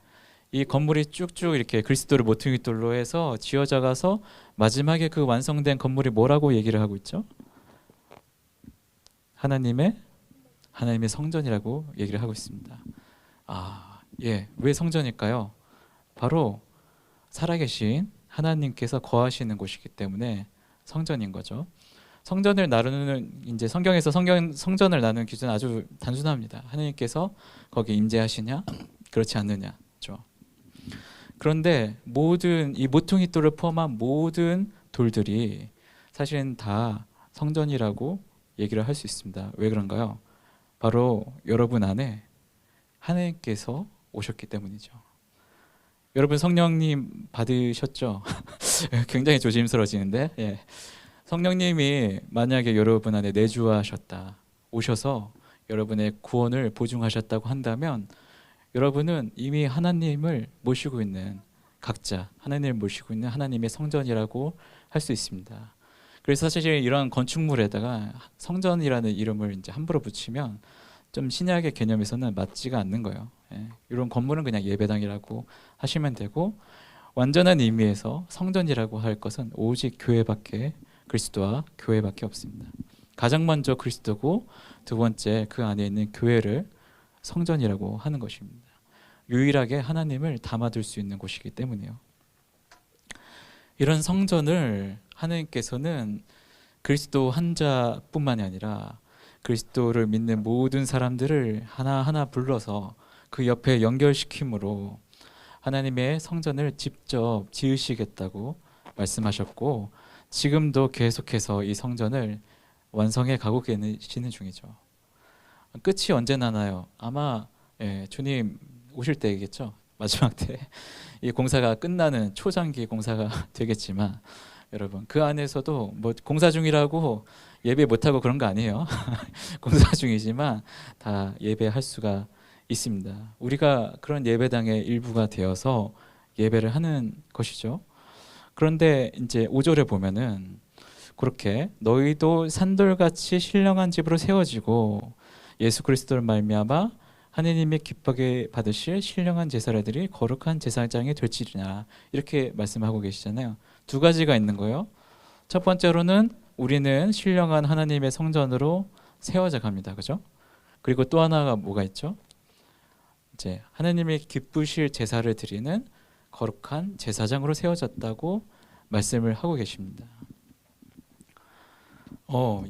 이 건물이 쭉쭉 이렇게 그리스도를 모퉁이 돌로 해서 지어져 가서 마지막에 그 완성된 건물이 뭐라고 얘기를 하고 있죠? 하나님의 성전이라고 얘기를 하고 있습니다. 예, 왜 성전일까요? 바로 살아계신 하나님께서 거하시는 곳이기 때문에 성전인 거죠. 성전을 나누는 이제 성경에서 성전을 나누는 기준은 아주 단순합니다. 하나님께서 거기 임재하시냐, 그렇지 않느냐죠. 그런데 모든 이 모퉁이 돌을 포함한 모든 돌들이 사실은 다 성전이라고 얘기를 할 수 있습니다. 왜 그런가요? 바로 여러분 안에 하나님께서 오셨기 때문이죠. 여러분 성령님 받으셨죠? 굉장히 조심스러워지는데, 예. 성령님이 만약에 여러분 안에 내주하셨다, 오셔서 여러분의 구원을 보증하셨다고 한다면 여러분은 이미 하나님을 모시고 있는, 각자 하나님을 모시고 있는 하나님의 성전이라고 할 수 있습니다. 그래서 사실 이런 건축물에다가 성전이라는 이름을 이제 함부로 붙이면 좀 신약의 개념에서는 맞지가 않는 거예요. 예. 이런 건물은 그냥 예배당이라고 하시면 되고, 완전한 의미에서 성전이라고 할 것은 오직 교회밖에, 그리스도와 교회밖에 없습니다. 가장 먼저 그리스도고 두 번째 그 안에 있는 교회를 성전이라고 하는 것입니다. 유일하게 하나님을 담아둘 수 있는 곳이기 때문이에요. 이런 성전을 하나님께서는 그리스도 한 자뿐만이 아니라 그리스도를 믿는 모든 사람들을 하나하나 불러서 그 옆에 연결시킴으로 하나님의 성전을 직접 지으시겠다고 말씀하셨고, 지금도 계속해서 이 성전을 완성해 가고 계시는 중이죠. 끝이 언제 나나요? 아마 주님 오실 때이겠죠. 마지막 때 이 공사가 끝나는 초장기 공사가 되겠지만, 여러분 그 안에서도 뭐 공사 중이라고 예배 못하고 그런 거 아니에요. 공사 중이지만 다 예배할 수가 있습니다. 우리가 그런 예배당의 일부가 되어서 예배를 하는 것이죠. 그런데 이제 5절에 보면은 그렇게 너희도 산돌같이 신령한 집으로 세워지고 예수 그리스도를 말미암아 하느님의 기쁘게 받으실 신령한 제사장들이 거룩한 제사장이 될지니라, 이렇게 말씀하고 계시잖아요. 두 가지가 있는 거예요. 첫 번째로는 우리는 신령한 하나님의 성전으로 세워져 갑니다. 그죠? 그리고 또 하나가 뭐가 있죠? 이제 하나님의 기쁘실 제사를 드리는 거룩한 제사장으로 세워졌다고 말씀을 하고 계십니다.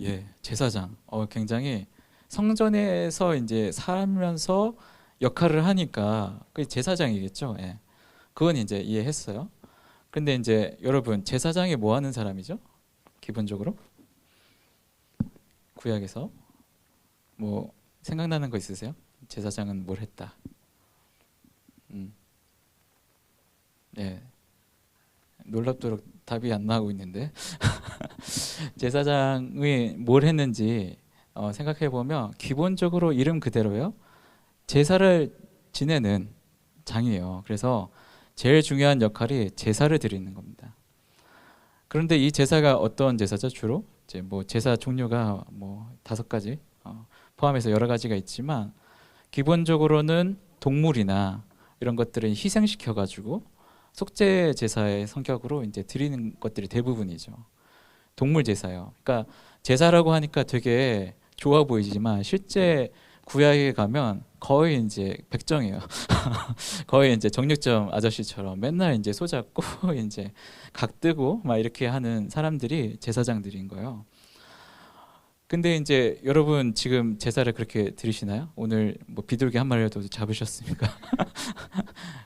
예, 제사장. 굉장히 성전에서 이제 살면서 역할을 하니까 그 제사장이겠죠. 예. 그건 이제 이해했어요. 근데 이제 여러분, 제사장이 뭐 하는 사람이죠? 기본적으로 구약에서 뭐 생각나는 거 있으세요? 제사장은 뭘 했다? 음. 네, 놀랍도록 답이 안 나오고 있는데 제사장이 뭘 했는지 생각해 보면 기본적으로 이름 그대로요. 제사를 지내는 장이에요. 그래서 제일 중요한 역할이 제사를 드리는 겁니다. 그런데 이 제사가 어떤 제사죠? 주로 이제 뭐 제사 종류가 뭐 5가지 포함해서 여러 가지가 있지만 기본적으로는 동물이나 이런 것들을 희생시켜 가지고 속죄 제사의 성격으로 이제 드리는 것들이 대부분이죠. 동물 제사요. 그러니까 제사라고 하니까 되게 좋아 보이지만 실제 구약에 가면 거의 이제 백정이에요. 거의 이제 정육점 아저씨처럼 맨날 이제 소 잡고 이제 각 뜨고 막 이렇게 하는 사람들이 제사장들인 거예요. 근데 이제 여러분 지금 제사를 그렇게 드리시나요? 오늘 뭐 비둘기 한 마리라도 잡으셨습니까?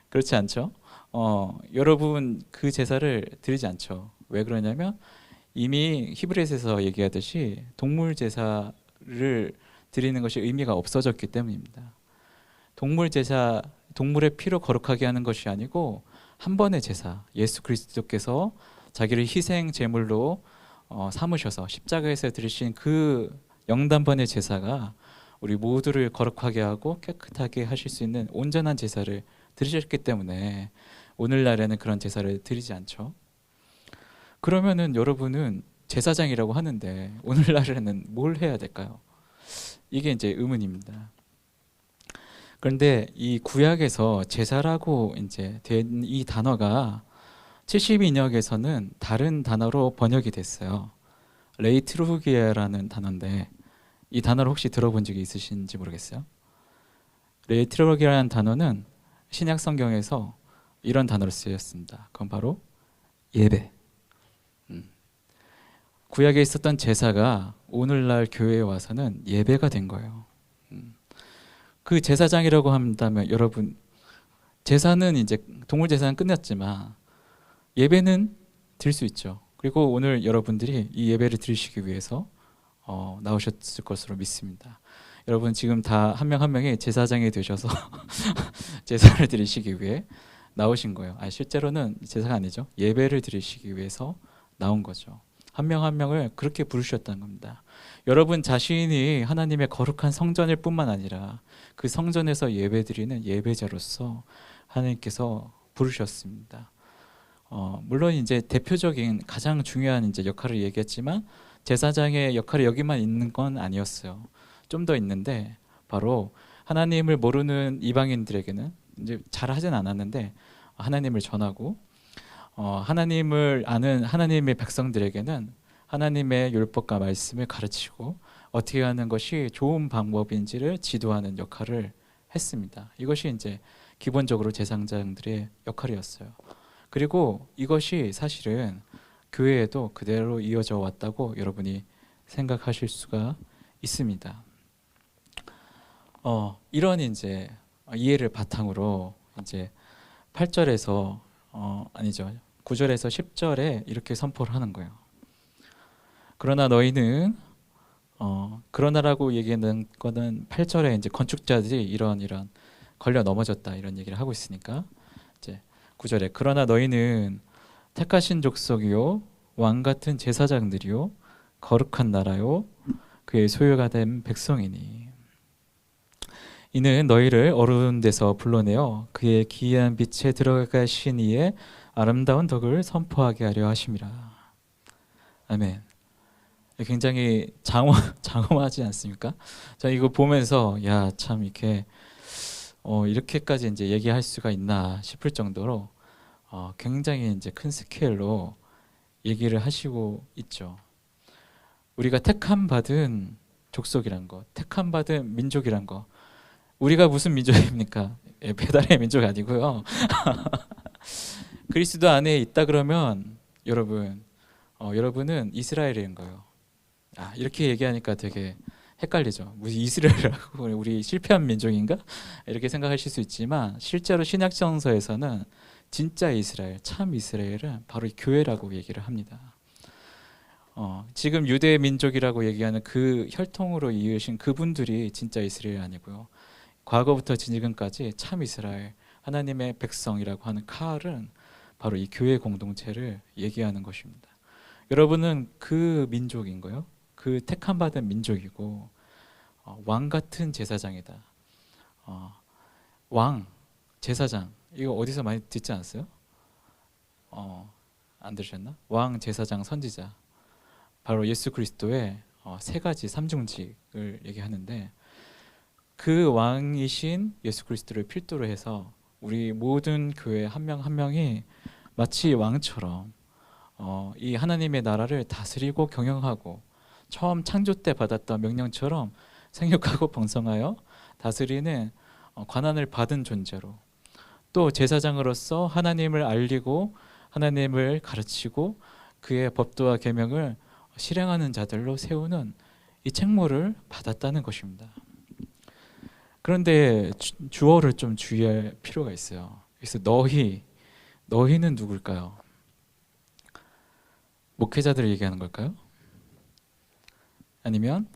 그렇지 않죠? 여러분 그 제사를 드리지 않죠. 왜 그러냐면 이미 히브리서에서 얘기하듯이 동물 제사를 드리는 것이 의미가 없어졌기 때문입니다. 동물 제사, 동물의 피로 거룩하게 하는 것이 아니고 한 번의 제사, 예수 그리스도께서 자기를 희생 제물로 삼으셔서 십자가에서 드리신 그 영단번의 제사가 우리 모두를 거룩하게 하고 깨끗하게 하실 수 있는 온전한 제사를 드리셨기 때문에 오늘날에는 그런 제사를 드리지 않죠. 그러면은 여러분은 제사장이라고 하는데 오늘날에는 뭘 해야 될까요? 이게 이제 의문입니다. 그런데 이 구약에서 제사라고 이제 된 이 단어가 70인역에서는 다른 단어로 번역이 됐어요. 레이트로기아라는 단어인데 이 단어를 혹시 들어본 적이 있으신지 모르겠어요. 레이트로기아라는 단어는 신약 성경에서 이런 단어로 쓰였습니다. 그건 바로 예배. 구약에 있었던 제사가 오늘날 교회에 와서는 예배가 된 거예요. 그 제사장이라고 한다면 여러분 제사는 이제 동물 제사는 끝났지만 예배는 드릴 수 있죠. 그리고 오늘 여러분들이 이 예배를 드리시기 위해서 나오셨을 것으로 믿습니다. 여러분 지금 다 한 명 한 명이 제사장이 되셔서 제사를 드리시기 위해 나오신 거예요. 실제로는 제사가 아니죠. 예배를 드리시기 위해서 나온 거죠. 한 명 한 명을 그렇게 부르셨다는 겁니다. 여러분 자신이 하나님의 거룩한 성전일 뿐만 아니라 그 성전에서 예배드리는 예배자로서 하나님께서 부르셨습니다. 물론 이제 대표적인 가장 중요한 이제 역할을 얘기했지만 제사장의 역할이 여기만 있는 건 아니었어요. 좀 더 있는데 바로 하나님을 모르는 이방인들에게는 이제 잘 하진 않았는데 하나님을 전하고 하나님을 아는 하나님의 백성들에게는 하나님의 율법과 말씀을 가르치고 어떻게 하는 것이 좋은 방법인지를 지도하는 역할을 했습니다. 이것이 이제 기본적으로 제사장들의 역할이었어요. 그리고 이것이 사실은 교회에도 그대로 이어져 왔다고 여러분이 생각하실 수가 있습니다. 이런 이제 이해를 바탕으로 이제 8절에서 아니죠. 9절에서 10절에 이렇게 선포를 하는 거예요. 그러나 너희는 그러나라고 얘기하는 거는 8절에 이제 건축자들이 이런 걸려 넘어졌다 이런 얘기를 하고 있으니까 이제 9절에 그러나 너희는 택하신 족속이요 왕 같은 제사장들이요 거룩한 나라요 그의 소유가 된 백성이니 이는 너희를 어두운 데서 불러내어 그의 기이한 빛에 들어가신 이의 아름다운 덕을 선포하게 하려 하심이라. 아멘. 굉장히 장엄하지 않습니까? 저 이거 보면서 야 참 이렇게 이렇게까지 이제 얘기할 수가 있나 싶을 정도로 굉장히 이제 큰 스케일로 얘기를 하시고 있죠. 우리가 택함 받은 족속이란 것, 택함 받은 민족이란 것. 우리가 무슨 민족입니까? 배달의 민족 아니고요. 그리스도 안에 있다 그러면 여러분은 이스라엘인 거예요. 이렇게 얘기하니까 되게 헷갈리죠. 무슨 이스라엘이라고 우리 실패한 민족인가? 이렇게 생각하실 수 있지만 실제로 신약성서에서는 진짜 이스라엘, 참 이스라엘은 바로 교회라고 얘기를 합니다. 지금 유대 민족이라고 얘기하는 그 혈통으로 이으신 그분들이 진짜 이스라엘 아니고요. 과거부터 지금까지 참 이스라엘 하나님의 백성이라고 하는 칼은 바로 이 교회 공동체를 얘기하는 것입니다. 여러분은 그 민족인 거요. 그 택함 받은 민족이고 왕 같은 제사장이다. 왕, 제사장 이거 어디서 많이 듣지 않았어요? 안 들으셨나? 왕, 제사장, 선지자 바로 예수 그리스도의 세 가지 삼중직을 얘기하는데 그 왕이신 예수 그리스도를 필두로 해서 우리 모든 교회 한 명 한 명이 마치 왕처럼 이 하나님의 나라를 다스리고 경영하고 처음 창조 때 받았던 명령처럼 생육하고 번성하여 다스리는 권한을 받은 존재로 또 제사장으로서 하나님을 알리고 하나님을 가르치고 그의 법도와 계명을 실행하는 자들로 세우는 이 책무를 받았다는 것입니다. 그런데 주어를 좀 주의할 필요가 있어요. 그래서 너희는 누굴까요? 목회자들을 얘기하는 걸까요? 아니면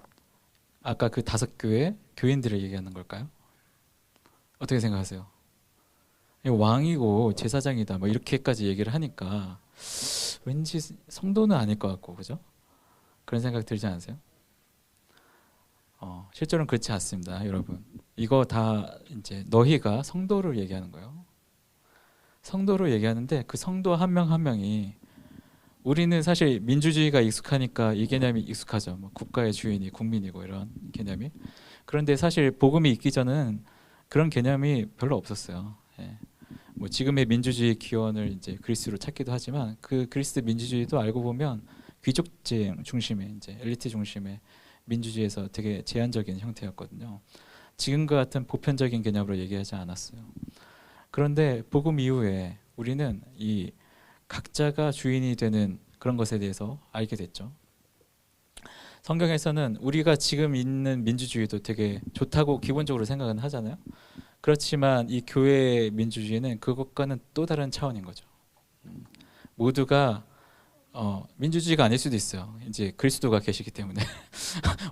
아까 그 5교회 교인들을 얘기하는 걸까요? 어떻게 생각하세요? 왕이고 제사장이다 뭐 이렇게까지 얘기를 하니까 왠지 성도는 아닐 것 같고 그죠? 그런 생각 들지 않으세요? 실제로는 그렇지 않습니다, 여러분. 이거 다 이제 너희가 성도를 얘기하는 거예요. 성도를 얘기하는데 그 성도 한 명 한 명이 우리는 사실 민주주의가 익숙하니까 이 개념이 익숙하죠. 뭐 국가의 주인이 국민이고 이런 개념이. 그런데 사실 복음이 있기 전은 그런 개념이 별로 없었어요. 예. 뭐 지금의 민주주의 기원을 이제 그리스로 찾기도 하지만 그 그리스 민주주의도 알고 보면 귀족제 중심의 이제 엘리트 중심의 민주주의에서 되게 제한적인 형태였거든요. 지금과 같은 보편적인 개념으로 얘기하지 않았어요. 그런데 복음 이후에 우리는 이 각자가 주인이 되는 그런 것에 대해서 알게 됐죠. 성경에서는 우리가 지금 있는 민주주의도 되게 좋다고 기본적으로 생각은 하잖아요. 그렇지만 이 교회의 민주주의는 그것과는 또 다른 차원인 거죠. 모두가 민주주의가 아닐 수도 있어요. 이제 그리스도가 계시기 때문에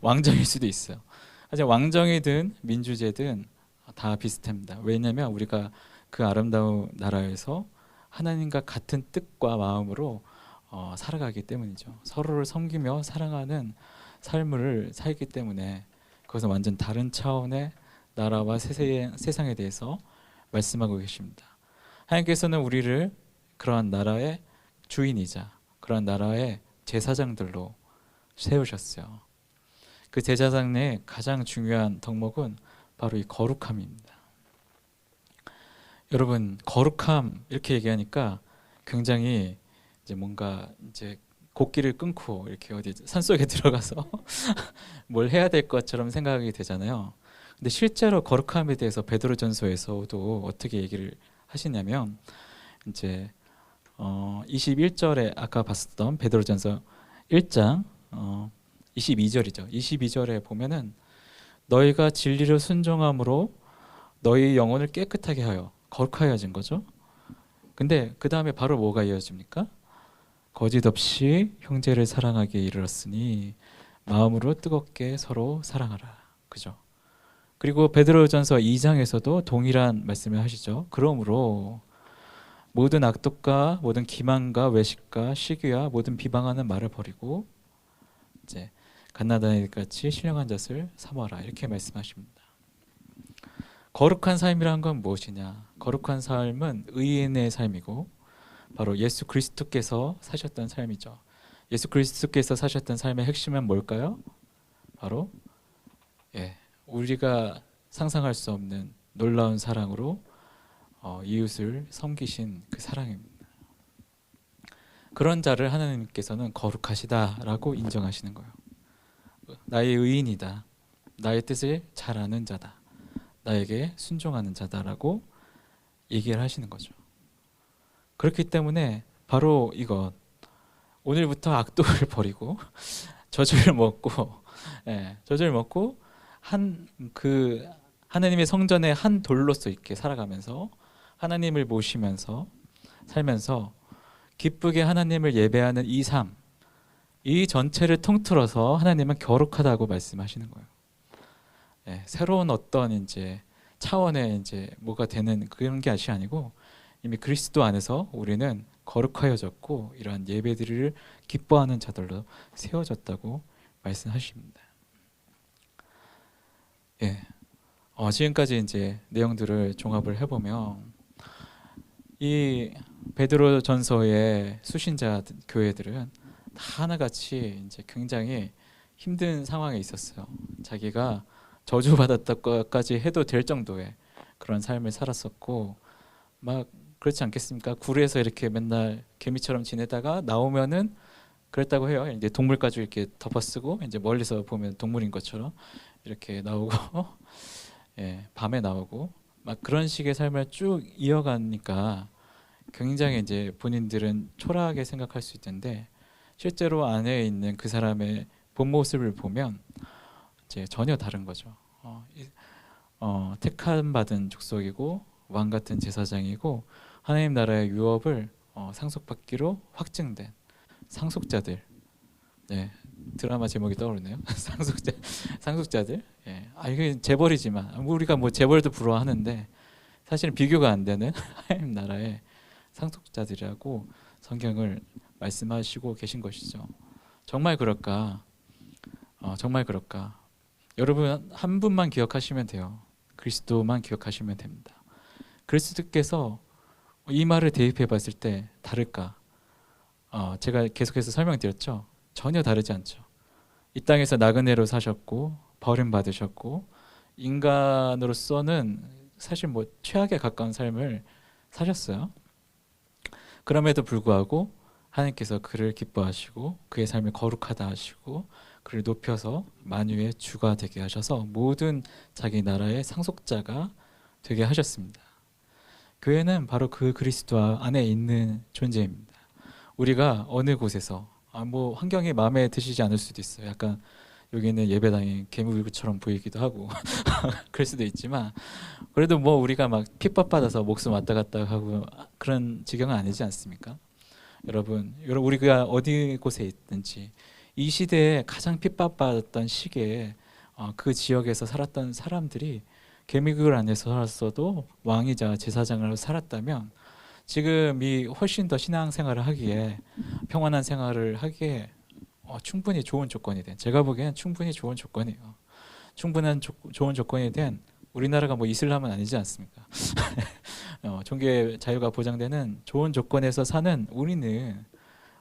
왕정일 수도 있어요. 하지만 왕정이든 민주제든 다 비슷합니다. 왜냐하면 우리가 그 아름다운 나라에서 하나님과 같은 뜻과 마음으로 살아가기 때문이죠. 서로를 섬기며 사랑하는 삶을 살기 때문에 그것은 완전 다른 차원의 나라와 세상에 대해서 말씀하고 계십니다. 하나님께서는 우리를 그러한 나라의 주인이자 그러한 나라의 제사장들로 세우셨어요. 그 제사장의 가장 중요한 덕목은 바로 이 거룩함입니다. 여러분, 거룩함 이렇게 얘기하니까 굉장히 이제 뭔가 이제 곡기를 끊고 이렇게 어디 산속에 들어가서 뭘 해야 될 것처럼 생각이 되잖아요. 근데 실제로 거룩함에 대해서 베드로전서에서도 어떻게 얘기를 하시냐면 이제 21절에 아까 봤었던 베드로전서 1장 22절이죠. 22절에 보면은 너희가 진리로 순종함으로 너희 영혼을 깨끗하게 하여 거룩하여진 거죠. 근데 그 다음에 바로 뭐가 이어집니까? 거짓 없이 형제를 사랑하기에 이르렀으니 마음으로 뜨겁게 서로 사랑하라. 그죠? 그리고 베드로전서 2장에서도 동일한 말씀을 하시죠. 그러므로 모든 악독과 모든 기만과 외식과 시기와 모든 비방하는 말을 버리고 이제 갓나다니 같이 신령한 잣을 삼아라 이렇게 말씀하십니다. 거룩한 삶이란 건 무엇이냐? 거룩한 삶은 의인의 삶이고 바로 예수 그리스도께서 사셨던 삶이죠. 예수 그리스도께서 사셨던 삶의 핵심은 뭘까요? 바로 우리가 상상할 수 없는 놀라운 사랑으로 이웃을 섬기신 그 사랑입니다. 그런 자를 하나님께서는 거룩하시다라고 인정하시는 거예요. 나의 의인이다. 나의 뜻을 잘 아는 자다. 나에게 순종하는 자다라고 얘기를 하시는 거죠. 그렇기 때문에 바로 이것 오늘부터 악독을 버리고 젖을 먹고 하나님의 성전의 한 돌로서 있게 살아가면서 하나님을 모시면서 살면서 기쁘게 하나님을 예배하는 이 삶, 이 전체를 통틀어서 하나님은 거룩하다고 말씀하시는 거예요. 새로운 어떤 이제 차원의 이제 뭐가 되는 그런 게 아니고 이미 그리스도 안에서 우리는 거룩하여졌고 이러한 예배드리를 기뻐하는 자들로 세워졌다고 말씀하십니다. 예. 지금까지 이제 내용들을 종합을 해보면 이 베드로전서의 수신자 교회들은 다 하나같이 이제 굉장히 힘든 상황에 있었어요. 자기가 저주받았다까지 해도 될 정도의 그런 삶을 살았었고 막 그렇지 않겠습니까? 굴에서 이렇게 맨날 개미처럼 지내다가 나오면은 그랬다고 해요. 이제 동물 가죽 이렇게 덮어쓰고 이제 멀리서 보면 동물인 것처럼 이렇게 나오고 예, 밤에 나오고 막 그런 식의 삶을 쭉 이어가니까 굉장히 이제 본인들은 초라하게 생각할 수 있는데 실제로 안에 있는 그 사람의 본 모습을 보면 이제 전혀 다른 거죠. 택함 받은 족속이고 왕 같은 제사장이고 하나님 나라의 유업을 상속받기로 확증된 상속자들. 네, 드라마 제목이 떠오르네요. 상속자들. 예, 이게 재벌이지만 우리가 뭐 재벌도 부러워하는데 사실은 비교가 안 되는 하나님 나라의 상속자들이라고 성경을 말씀하시고 계신 것이죠. 정말 그럴까? 정말 그럴까? 여러분 한 분만 기억하시면 돼요. 그리스도만 기억하시면 됩니다. 그리스도께서 이 말을 대입해 봤을 때 다를까? 제가 계속해서 설명드렸죠. 전혀 다르지 않죠. 이 땅에서 나그네로 사셨고 버림받으셨고 인간으로서는 사실 뭐 최악에 가까운 삶을 사셨어요. 그럼에도 불구하고 하나님께서 그를 기뻐하시고 그의 삶이 거룩하다 하시고 그를 높여서 만유의 주가 되게 하셔서 모든 자기 나라의 상속자가 되게 하셨습니다. 교회는 바로 그 그리스도 안에 있는 존재입니다. 우리가 어느 곳에서 뭐 환경이 마음에 드시지 않을 수도 있어요. 약간 여기는 예배당이 개미굴처럼 보이기도 하고 그럴 수도 있지만 그래도 뭐 우리가 막 핍박받아서 목숨 왔다 갔다 하고 그런 지경은 아니지 않습니까? 여러분 우리가 어디 곳에 있든지 이 시대에 가장 핍박받았던 시기에 그 지역에서 살았던 사람들이 개미굴 안에서 살았어도 왕이자 제사장으로 살았다면 지금 이 훨씬 더 신앙생활을 하기에 평안한 생활을 하기에 충분히 좋은 조건이 된 제가 보기엔 충분히 좋은 조건이에요. 충분한 좋은 조건이 된 우리나라가 뭐 이슬람은 아니지 않습니까? 종교의 자유가 보장되는 좋은 조건에서 사는 우리는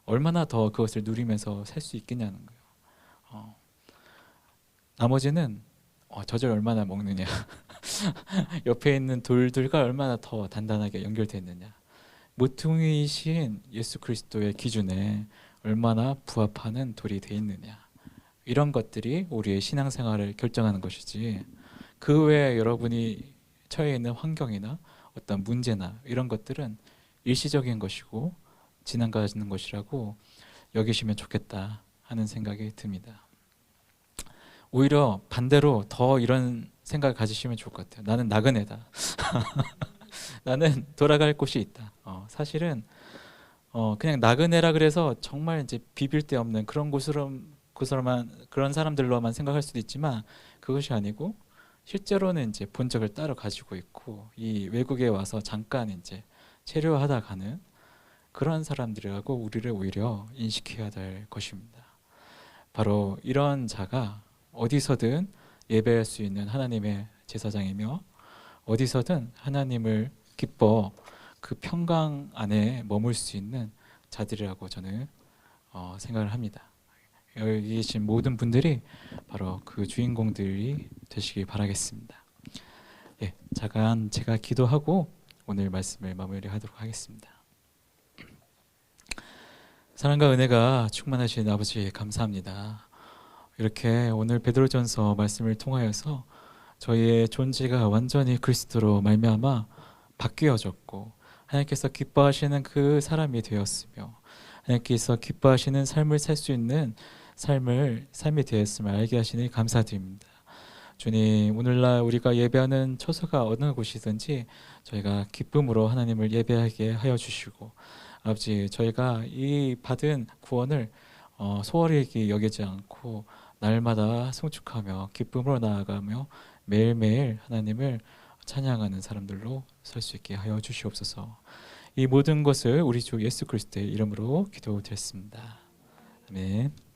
얼마나 더 그것을 누리면서 살 수 있겠냐는 거예요. 나머지는 젖을 얼마나 먹느냐 옆에 있는 돌들과 얼마나 더 단단하게 연결되어 있느냐 모퉁이이신 예수 그리스도의 기준에 얼마나 부합하는 돌이 되어 있느냐 이런 것들이 우리의 신앙생활을 결정하는 것이지 그 외에 여러분이 처해 있는 환경이나 어떤 문제나 이런 것들은 일시적인 것이고 지나가는 것이라고 여기시면 좋겠다 하는 생각이 듭니다. 오히려 반대로 더 이런 생각을 가지시면 좋을 것 같아요. 나는 나그네다. 나는 돌아갈 곳이 있다. 사실은 그냥 나그네라 그래서 정말 이제 비빌 데 없는 그런 그런 사람들로만 생각할 수도 있지만 그것이 아니고 실제로는 이제 본적을 따로 가지고 있고 이 외국에 와서 잠깐 이제 체류하다 가는 그런 사람들이라고 우리를 오히려 인식해야 될 것입니다. 바로 이런 자가 어디서든 예배할 수 있는 하나님의 제사장이며 어디서든 하나님을 기뻐 그 평강 안에 머물 수 있는 자들이라고 저는 생각을 합니다. 여기 계신 모든 분들이 바로 그 주인공들이 되시길 바라겠습니다. 예, 잠깐 제가 기도하고 오늘 말씀을 마무리하도록 하겠습니다. 사랑과 은혜가 충만하신 아버지 감사합니다. 이렇게 오늘 베드로전서 말씀을 통하여서 저희의 존재가 완전히 그리스도로 말미암아 바뀌어졌고 하나님께서 기뻐하시는 그 사람이 되었으며 하나님께서 기뻐하시는 삶을 살 수 있는 삶이 되었음을 알게 하시니 감사드립니다. 주님, 오늘날 우리가 예배하는 처소가 어느 곳이든지 저희가 기쁨으로 하나님을 예배하게 하여 주시고 아버지 저희가 이 받은 구원을 소홀히 여기지 않고 날마다 송축하며 기쁨으로 나아가며 매일매일 하나님을 찬양하는 사람들로 설 수 있게 하여 주시옵소서. 이 모든 것을 우리 주 예수 그리스도의 이름으로 기도드렸습니다. 아멘.